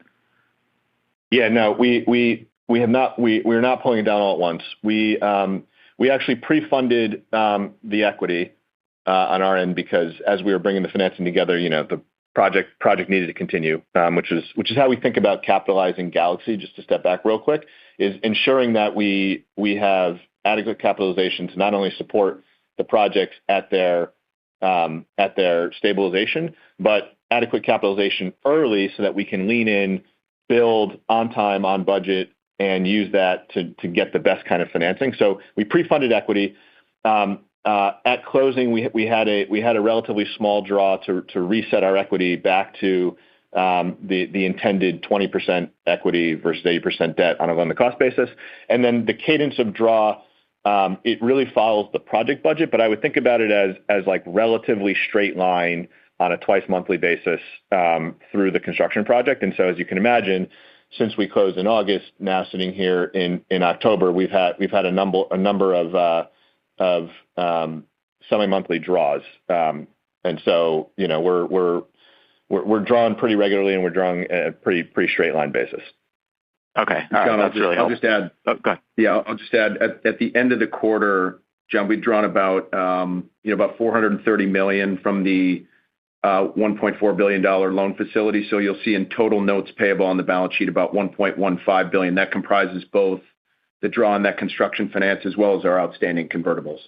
E: Yeah, no, we have not. We're not pulling it down all at once. We actually pre-funded the equity on our end because as we were bringing the financing together, the project needed to continue, which is how we think about capitalizing Galaxy. Just to step back real quick, is ensuring that we have adequate capitalization to not only support the projects at their stabilization, but adequate capitalization early so that we can lean in, build on time, on budget, and use that to get the best kind of financing. So we pre-funded equity. At closing, we had a relatively small draw to reset our equity back to the intended 20% equity versus 80% debt on a loan-to-cost basis. And then the cadence of draw, it really follows the project budget, but I would think about it as like relatively straight line on a twice monthly basis through the construction project. And so, as you can imagine, since we closed in August, now sitting here in October, we've had a number of semi-monthly draws, and so we're drawing pretty regularly, and we're drawing at a pretty straight line basis.
H: Okay, all right. That's really helpful.
D: I'll just add.
H: Oh, go ahead.
D: Yeah, I'll just add. At the end of the quarter, John, we'd drawn about $430 million from the $1.4 billion loan facility. So you'll see in total notes payable on the balance sheet about $1.15 billion. That comprises both the draw on that construction finance as well as our outstanding convertibles.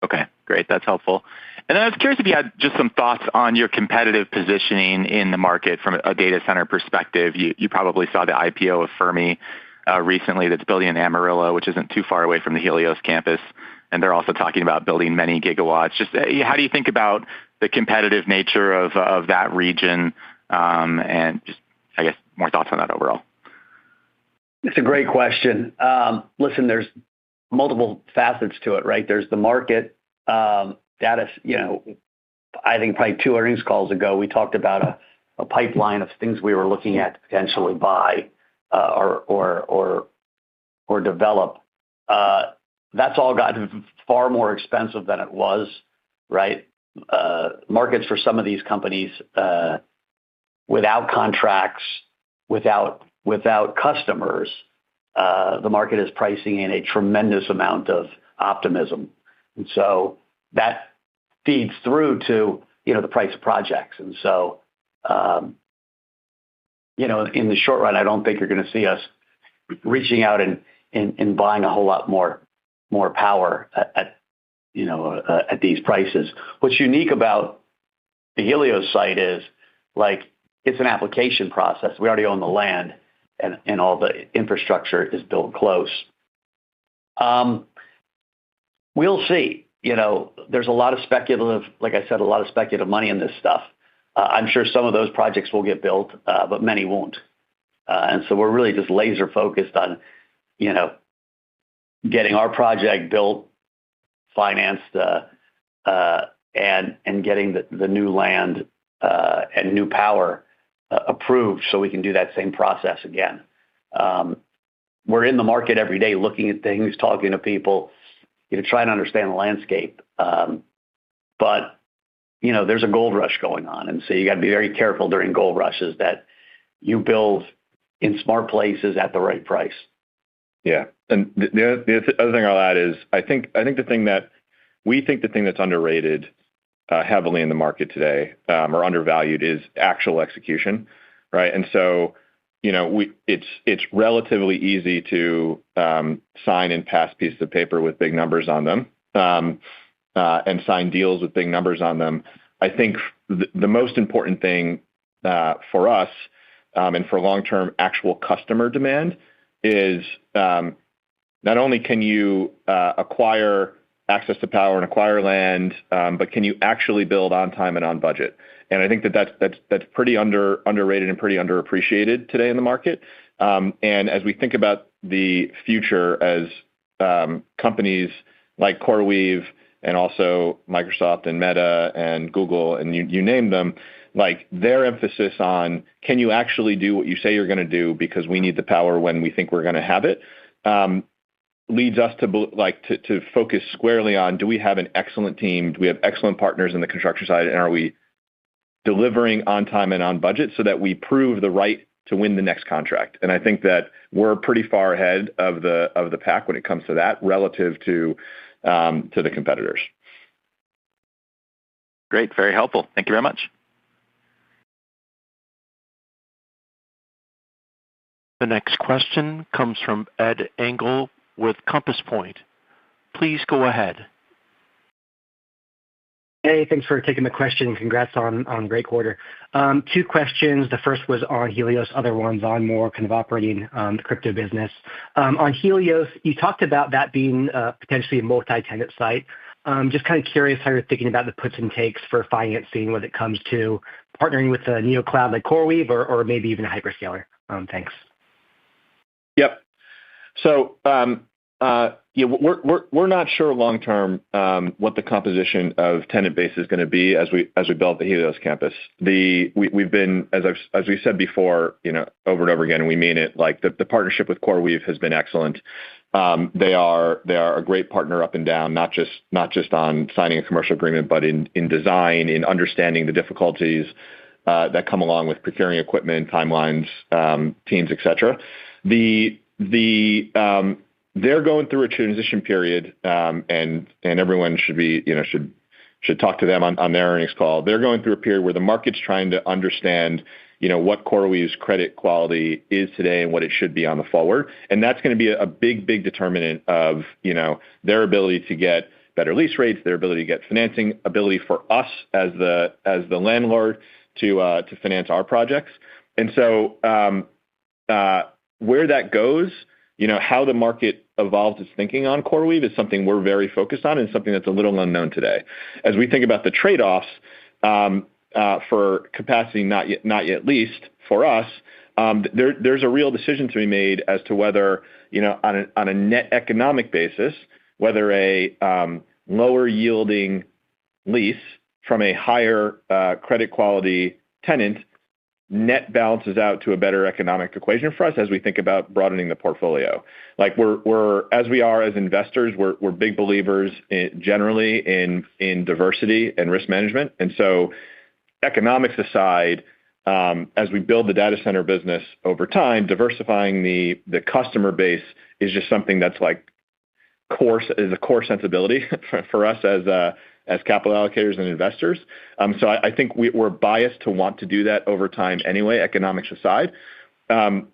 H: Okay, great. That's helpful. And then I was curious if you had just some thoughts on your competitive positioning in the market from a data center perspective. You probably saw the IPO of Fermi recently that's building in Amarillo, which isn't too far away from the Helios campus. And they're also talking about building many gigawatts. Just how do you think about the competitive nature of that region? And just, I guess, more thoughts on that overall.
C: It's a great question. Listen, there's multiple facets to it, right? There's the market data. I think probably 2 earnings calls ago, we talked about a pipeline of things we were looking at to potentially buy or develop. That's all gotten far more expensive than it was, right? Markets for some of these companies without contracts, without customers, the market is pricing in a tremendous amount of optimism. And so that feeds through to, the price of projects. And so, in the short run, I don't think you're going to see us reaching out and buying a whole lot more power at these prices. What's unique about the Helios site is it's an application process. We already own the land and all the infrastructure is built close. We'll see. There's a lot of speculative, like I said, a lot of speculative money in this stuff. I'm sure some of those projects will get built, but many won't. And so we're really just laser focused on, getting our project built, financed and getting the new land and new power approved so we can do that same process again. We're in the market every day looking at things, talking to people, trying to understand the landscape. But there's a gold rush going on. And so you got to be very careful during gold rushes that you build in smart places at the right price.
E: Yeah. And the other thing I'll add is I think the thing that's underrated heavily in the market today or undervalued is actual execution, right? And so, it's relatively easy to sign and pass pieces of paper with big numbers on them and sign deals with big numbers on them. I think the most important thing for us and for long-term actual customer demand is not only can you acquire access to power and acquire land, but can you actually build on time and on budget? And I think that's pretty underrated and pretty underappreciated today in the market. And as we think about the future, as companies like CoreWeave and also Microsoft and Meta and Google and you name them, like their emphasis on can you actually do what you say you're going to do because we need the power when we think we're going to have it, leads us to focus squarely on, do we have an excellent team? Do we have excellent partners in the construction side? And are we delivering on time and on budget so that we prove the right to win the next contract? And I think that we're pretty far ahead of the pack when it comes to that relative to the competitors.
H: Great. Very helpful. Thank you very much.
A: The next question comes from Ed Engel with Compass Point. Please go ahead.
I: Hey, thanks for taking the question. Congrats on a great quarter. Two questions. The first was on Helios, other ones on more kind of operating the crypto business. On Helios, you talked about that being potentially a multi-tenant site. Just kind of curious how you're thinking about the puts and takes for financing when it comes to partnering with a neocloud like CoreWeave or maybe even a hyperscaler. Thanks.
E: Yep. So we're not sure long term what the composition of tenant base is going to be as we build the Helios campus. We've been, as we said before, over and over again, and we mean it. Like the partnership with CoreWeave has been excellent. They are a great partner up and down, not just on signing a commercial agreement, but in design, in understanding the difficulties that come along with procuring equipment, timelines, teams, etc. They're going through a transition period, and everyone should talk to them on their earnings call. They're going through a period where the market's trying to understand, what CoreWeave's credit quality is today and what it should be on the forward, and that's going to be a big determinant of their ability to get better lease rates, their ability to get financing, ability for us as the landlord to finance our projects, and so where that goes. How the market evolves its thinking on CoreWeave is something we're very focused on and something that's a little unknown today. As we think about the trade-offs for capacity not yet leased for us, there's a real decision to be made as to whether, on a net economic basis, whether a lower yielding lease from a higher credit quality tenant net balances out to a better economic equation for us as we think about broadening the portfolio. Like we're as we are as investors, we're big believers generally in diversity and risk management. And so economics aside, as we build the data center business over time, diversifying the customer base is just something that's like is a core sensibility for us as capital allocators and investors. So I think we're biased to want to do that over time anyway, economics aside.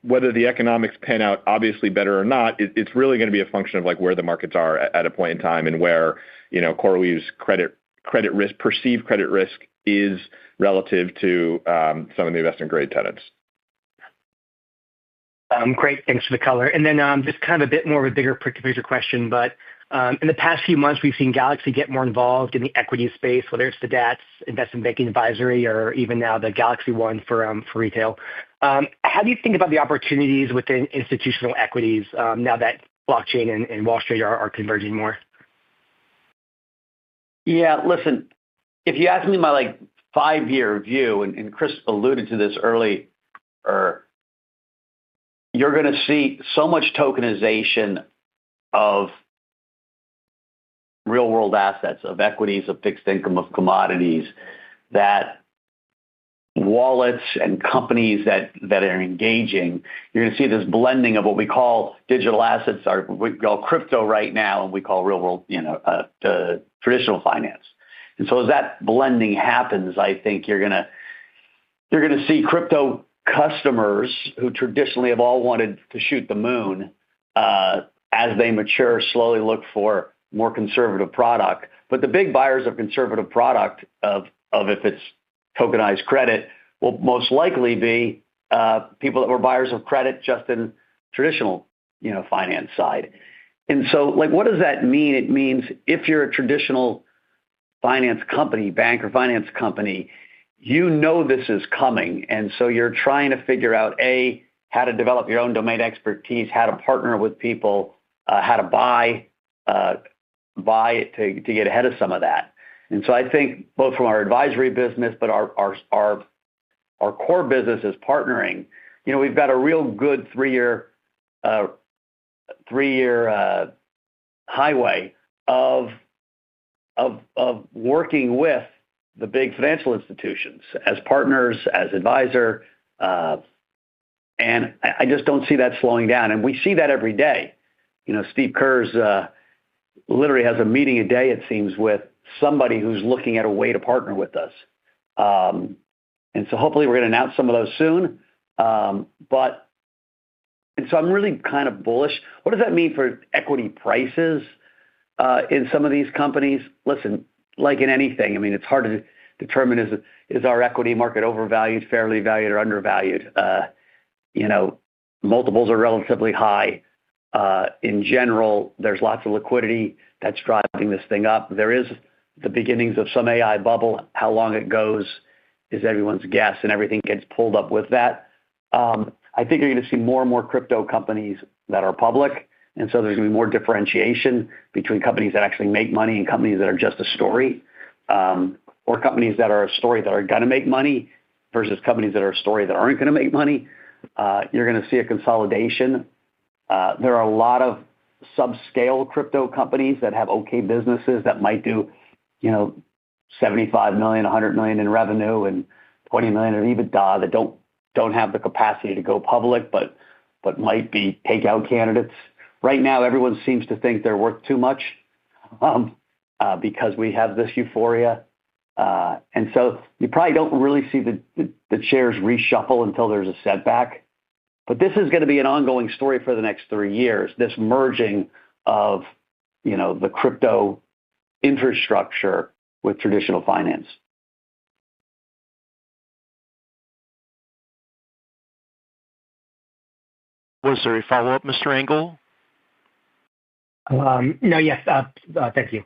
E: Whether the economics pan out obviously better or not, it's really going to be a function of like where the markets are at a point in time and where, CoreWeave's credit risk, perceived credit risk is relative to some of the investment grade tenants.
I: Great. Thanks for the color. And then just kind of a bit more of a bigger picture question, but in the past few months, we've seen Galaxy get more involved in the equity space, whether it's the DATS, investment banking advisory, or even now the Galaxy One for retail. How do you think about the opportunities within institutional equities now that blockchain and Wall Street are converging more?
C: Yeah, listen, if you ask me my like 5-year view, and Chris alluded to this early, or you're going to see so much tokenization of real world assets, of equities, of fixed income, of commodities, that wallets and companies that are engaging, you're going to see this blending of what we call digital assets, or we call crypto right now, and we call real world, traditional finance. And so as that blending happens, I think you're going to see crypto customers who traditionally have all wanted to shoot the moon, as they mature, slowly look for more conservative product. But the big buyers of conservative product, of if it's tokenized credit, will most likely be people that were buyers of credit just in traditional, finance side. And so, like, what does that mean? It means if you're a traditional finance company, bank or finance company, this is coming. And so you're trying to figure out, how to develop your own domain expertise, how to partner with people, how to buy it to get ahead of some of that. And so I think both from our advisory business, but our core business is partnering. We've got a real good three-year highway of working with the big financial institutions as partners, as advisor, and I just don't see that slowing down. And we see that every day. Steve Kerr's literally has a meeting a day, it seems, with somebody who's looking at a way to partner with us. And so hopefully we're going to announce some of those soon. And so I'm really kind of bullish. What does that mean for equity prices in some of these companies? Listen, like in anything, I mean, it's hard to determine, is our equity market overvalued, fairly valued, or undervalued? Multiples are relatively high. In general, there's lots of liquidity that's driving this thing up. There is the beginnings of some AI bubble. How long it goes is everyone's guess, and everything gets pulled up with that. I think you're going to see more and more crypto companies that are public, and so there's going to be more differentiation between companies that actually make money and companies that are just a story, or companies that are a story that are going to make money versus companies that are a story that aren't going to make money. You're going to see a consolidation. There are a lot of subscale crypto companies that have okay businesses that might do, $75 million, $100 million in revenue and $20 million in EBITDA that don't have the capacity to go public, but might be takeout candidates. Right now, everyone seems to think they're worth too much because we have this euphoria. And so you probably don't really see the shares reshuffle until there's a setback. But this is going to be an ongoing story for the next 3 years, this merging of, the crypto infrastructure with traditional finance.
A: Was there a follow-up, Mr. Engel?
I: No, yes. Thank you.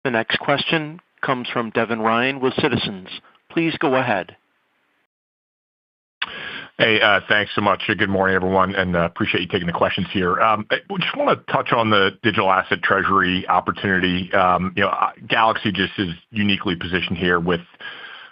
A: The next question comes from Devin Ryan with Citizens. Please go ahead.
J: Hey, thanks so much. Good morning, everyone, and appreciate you taking the questions here. I just want to touch on the digital asset treasury opportunity. Galaxy just is uniquely positioned here with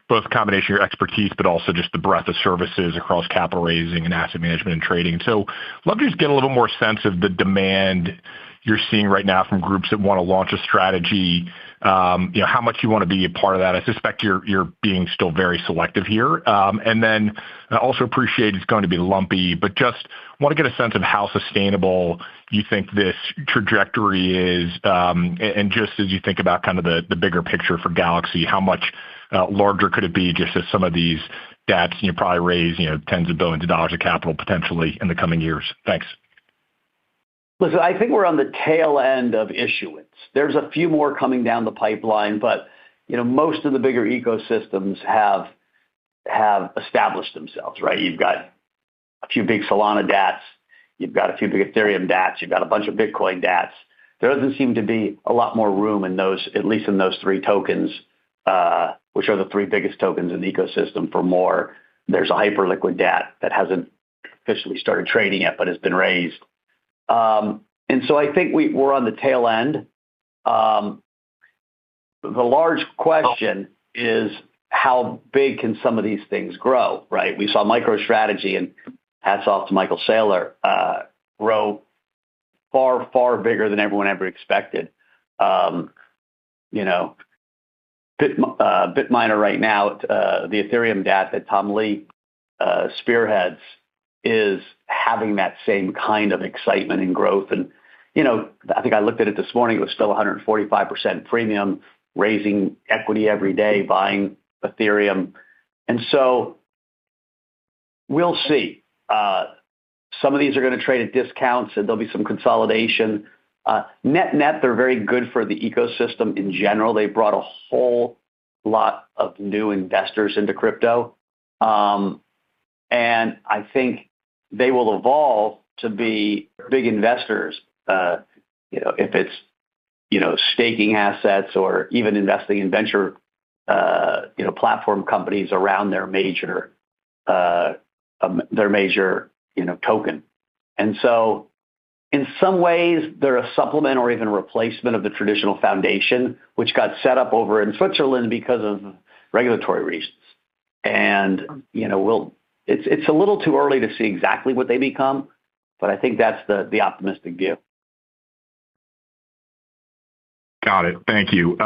J: both a combination of your expertise, but also just the breadth of services across capital raising and asset management and trading. So love to just get a little more sense of the demand you're seeing right now from groups that want to launch a strategy, how much you want to be a part of that. I suspect you're being still very selective here. And then I also appreciate it's going to be lumpy, but just want to get a sense of how sustainable you think this trajectory is. And just as you think about kind of the bigger picture for Galaxy, how much larger could it be just as some of these DATs, you probably raise, tens of billions of dollars of capital potentially in the coming years? Thanks.
C: Listen, I think we're on the tail end of issuance. There's a few more coming down the pipeline, but most of the bigger ecosystems have established themselves, right? You've got a few big Solana DATs, you've got a few big Ethereum DATs, you've got a bunch of Bitcoin DATs. There doesn't seem to be a lot more room in those, at least in those three tokens, which are the three biggest tokens in the ecosystem for more. There's a hyperliquid DAT that hasn't officially started trading yet, but has been raised. And so I think we're on the tail end. the large question is how big can some of these things grow, right? We saw MicroStrategy, and hats off to Michael Saylor, grow far, far bigger than everyone ever expected. Bitminer right now, the Ethereum DAT that Tom Lee spearheads, is having that same kind of excitement and growth. And, I think I looked at it this morning, it was still 145% premium, raising equity every day, buying Ethereum. And so we'll see. Some of these are going to trade at discounts, and there'll be some consolidation. Net, they're very good for the ecosystem in general. They brought a whole lot of new investors into crypto. And I think they will evolve to be big investors, if it's, staking assets or even investing in venture, platform companies around their major, token. And so in some ways, they're a supplement or even a replacement of the traditional foundation, which got set up over in Switzerland because of regulatory reasons. And, it's a little too early to see exactly what they become, but I think that's the optimistic view.
J: Got it. Thank you.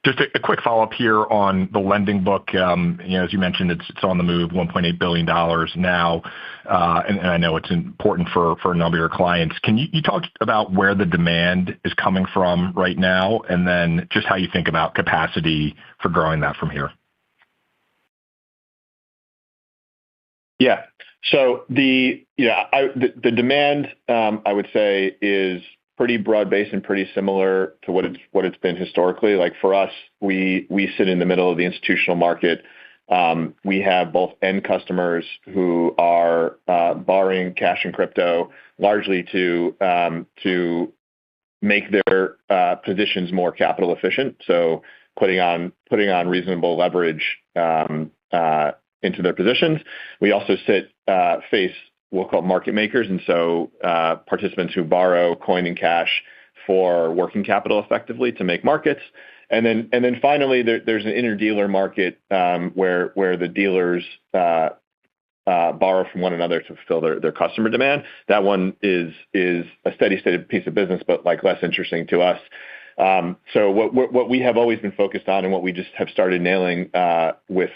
J: Just a quick follow-up here on the lending book. As you mentioned, it's on the move, $1.8 billion now, and I know it's important for a number of your clients. Can you talk about where the demand is coming from right now, and then just how you think about capacity for growing that from here?
E: Yeah. So the demand, I would say, is pretty broad-based and pretty similar to what it's been historically. Like for us, we sit in the middle of the institutional market. We have both end customers who are borrowing cash and crypto largely to make their positions more capital efficient. So putting on reasonable leverage into their positions. We also face we'll call market makers, and so participants who borrow coin and cash for working capital effectively to make markets. And then finally, there's an interdealer market where the dealers borrow from one another to fulfill their customer demand. That one is a steady state piece of business, but less interesting to us. So what we have always been focused on, and what we just have started nailing with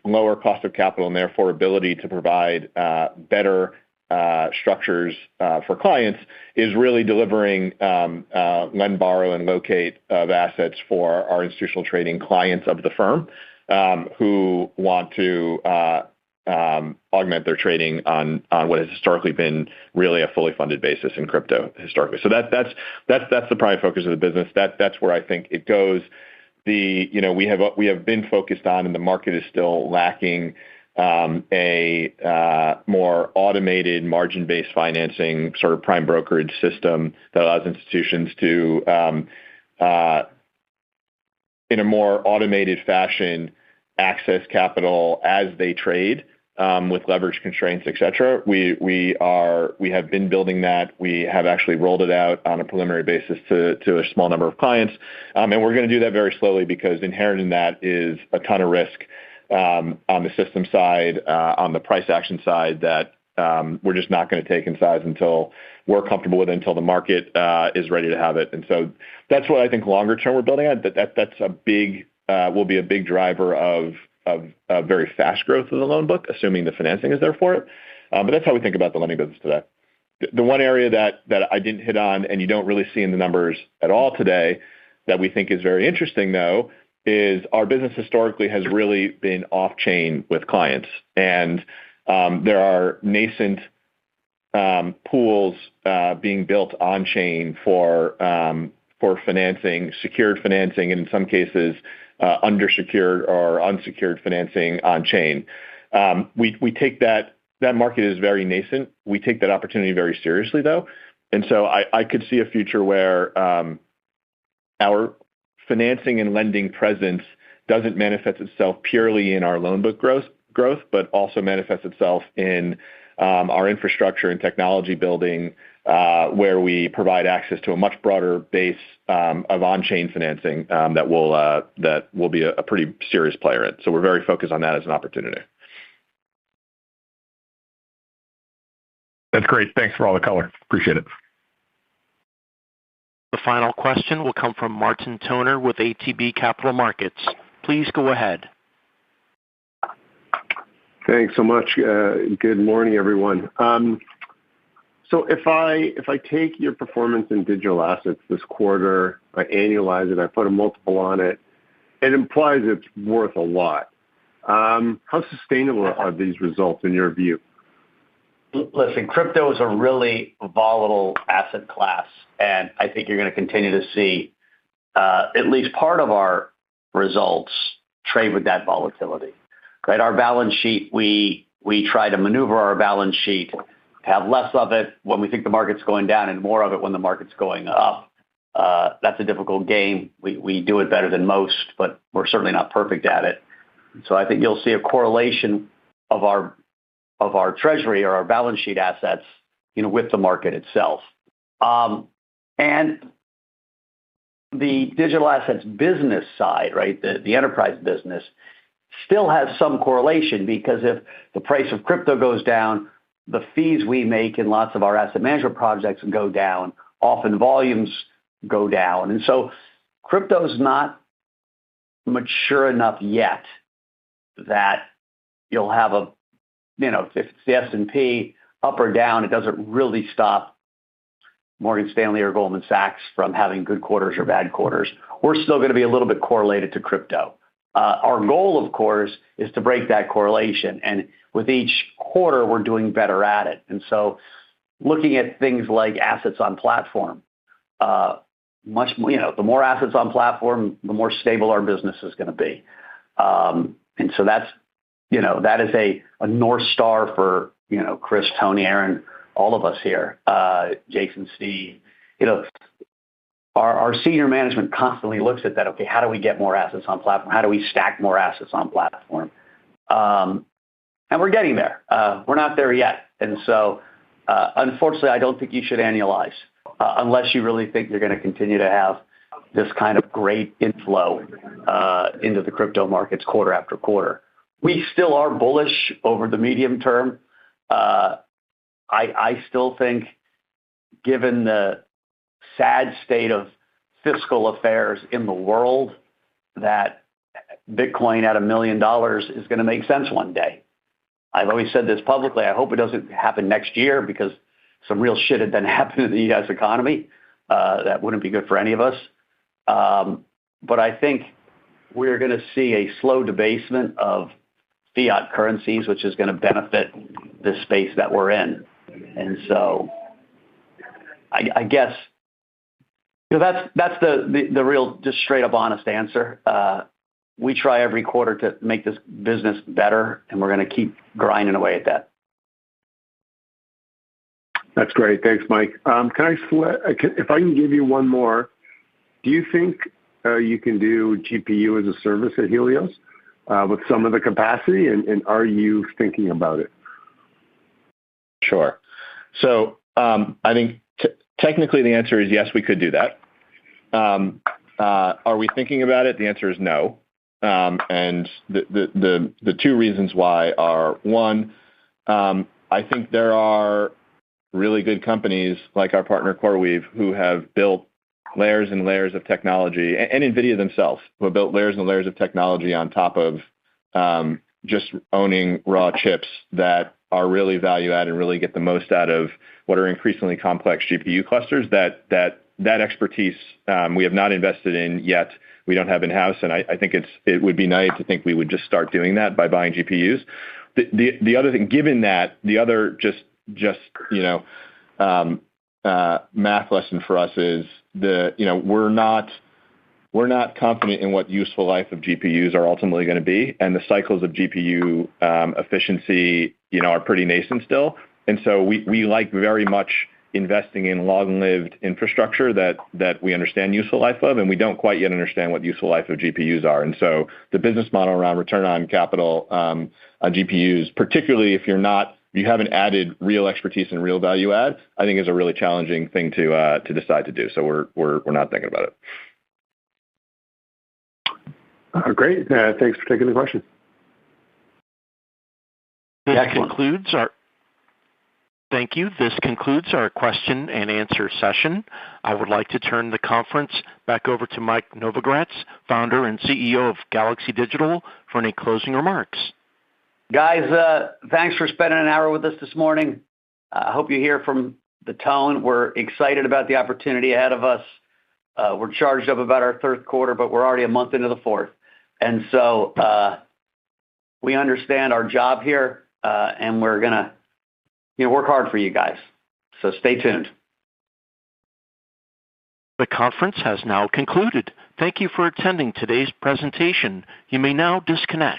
E: lower cost of capital and therefore ability to provide better structures for clients, is really delivering lend, borrow, and locate of assets for our institutional trading clients of the firm who want to augment their trading on what has historically been really a fully funded basis in crypto historically. So that's the prime focus of the business. That's where I think it goes. We have been focused on, and the market is still lacking a more automated margin-based financing sort of prime brokerage system that allows institutions to, in a more automated fashion, access capital as they trade with leverage constraints, et cetera. We have been building that. We have actually rolled it out on a preliminary basis to a small number of clients. And we're going to do that very slowly because inherent in that is a ton of risk on the system side, on the price action side that we're just not going to take in size until we're comfortable with it, until the market is ready to have it. And so that's what I think longer term we're building on. That's will be a big driver of very fast growth of the loan book, assuming the financing is there for it. But that's how we think about the lending business today. The one area that I didn't hit on, and you don't really see in the numbers at all today, that we think is very interesting, though, is our business historically has really been off-chain with clients. And there are nascent pools being built on-chain for financing, secured financing, and in some cases, undersecured or unsecured financing on-chain. We take that market is very nascent. We take that opportunity very seriously, though. And so I could see a future where our financing and lending presence doesn't manifest itself purely in our loan book growth, but also manifests itself in our infrastructure and technology building where we provide access to a much broader base of on-chain financing that will be a pretty serious player in. So we're very focused on that as an opportunity.
J: That's great. Thanks for all the color. Appreciate it.
A: The final question will come from Martin Toner with ATB Capital Markets. Please go ahead.
K: Thanks so much. Good morning, everyone. So if I take your performance in digital assets this quarter, I annualize it, I put a multiple on it, it implies it's worth a lot. How sustainable are these results in your view?
C: Listen, crypto is a really volatile asset class, and I think you're going to continue to see at least part of our results trade with that volatility. Right? Our balance sheet, we try to maneuver our balance sheet, have less of it when we think the market's going down and more of it when the market's going up. That's a difficult game. We do it better than most, but we're certainly not perfect at it. So I think you'll see a correlation of our treasury or our balance sheet assets, with the market itself. And the digital assets business side, right, the enterprise business, still has some correlation, because if the price of crypto goes down, the fees we make in lots of our asset management projects go down, often volumes go down. And so crypto's not mature enough yet that you'll have if it's the S&P up or down, it doesn't really stop Morgan Stanley or Goldman Sachs from having good quarters or bad quarters. We're still going to be a little bit correlated to crypto. Our goal, of course, is to break that correlation. And with each quarter, we're doing better at it. And so looking at things like assets on platform, much more, the more assets on platform, the more stable our business is going to be. And so that is a North Star for, Chris, Tony, Aaron, all of us here, Jason, Steve. Our senior management constantly looks at that. Okay, how do we get more assets on platform? How do we stack more assets on platform? And we're getting there. We're not there yet. And so, unfortunately, I don't think you should annualize unless you really think you're going to continue to have this kind of great inflow into the crypto markets quarter after quarter. We still are bullish over the medium term. I still think, given the sad state of fiscal affairs in the world, that Bitcoin at $1 million is going to make sense one day. I've always said this publicly. I hope it doesn't happen next year, because some real shit had then happened in the U.S. economy. That wouldn't be good for any of us. But I think we're going to see a slow debasement of fiat currencies, which is going to benefit the space that we're in. And so I guess that's the real, just straight up honest answer. We try every quarter to make this business better, and we're going to keep grinding away at that.
K: That's great. Thanks, Mike. If I can give you one more, do you think you can do GPU as a service at Helios with some of the capacity, and are you thinking about it?
E: Sure. So I think technically the answer is yes, we could do that. Are we thinking about it? The answer is no. And the two reasons why are, one, I think there are really good companies like our partner CoreWeave who have built layers and layers of technology, and NVIDIA themselves, who have built layers and layers of technology on top of just owning raw chips that are really value add and really get the most out of what are increasingly complex GPU clusters. That expertise we have not invested in yet. We don't have in-house, and I think it would be naive to think we would just start doing that by buying GPUs. The other thing, given that, the other math lesson for us is we're not confident in what useful life of GPUs are ultimately going to be, and the cycles of GPU efficiency are pretty nascent still. And so we like very much investing in long-lived infrastructure that we understand useful life of, and we don't quite yet understand what useful life of GPUs are. And so the business model around return on capital on GPUs, particularly if you're not you haven't added real expertise and real value add, I think is a really challenging thing to decide to do. So we're not thinking about it.
K: Great. Thanks for taking the question.
A: Thank you. This concludes our question and answer session. I would like to turn the conference back over to Mike Novogratz, founder and CEO of Galaxy Digital, for any closing remarks.
C: Guys, thanks for spending an hour with us this morning. I hope you hear from the tone. We're excited about the opportunity ahead of us. We're charged up about our third quarter, but we're already a month into the fourth. And so we understand our job here, and we're going to work hard for you guys. So stay tuned.
A: The conference has now concluded. Thank you for attending today's presentation. You may now disconnect.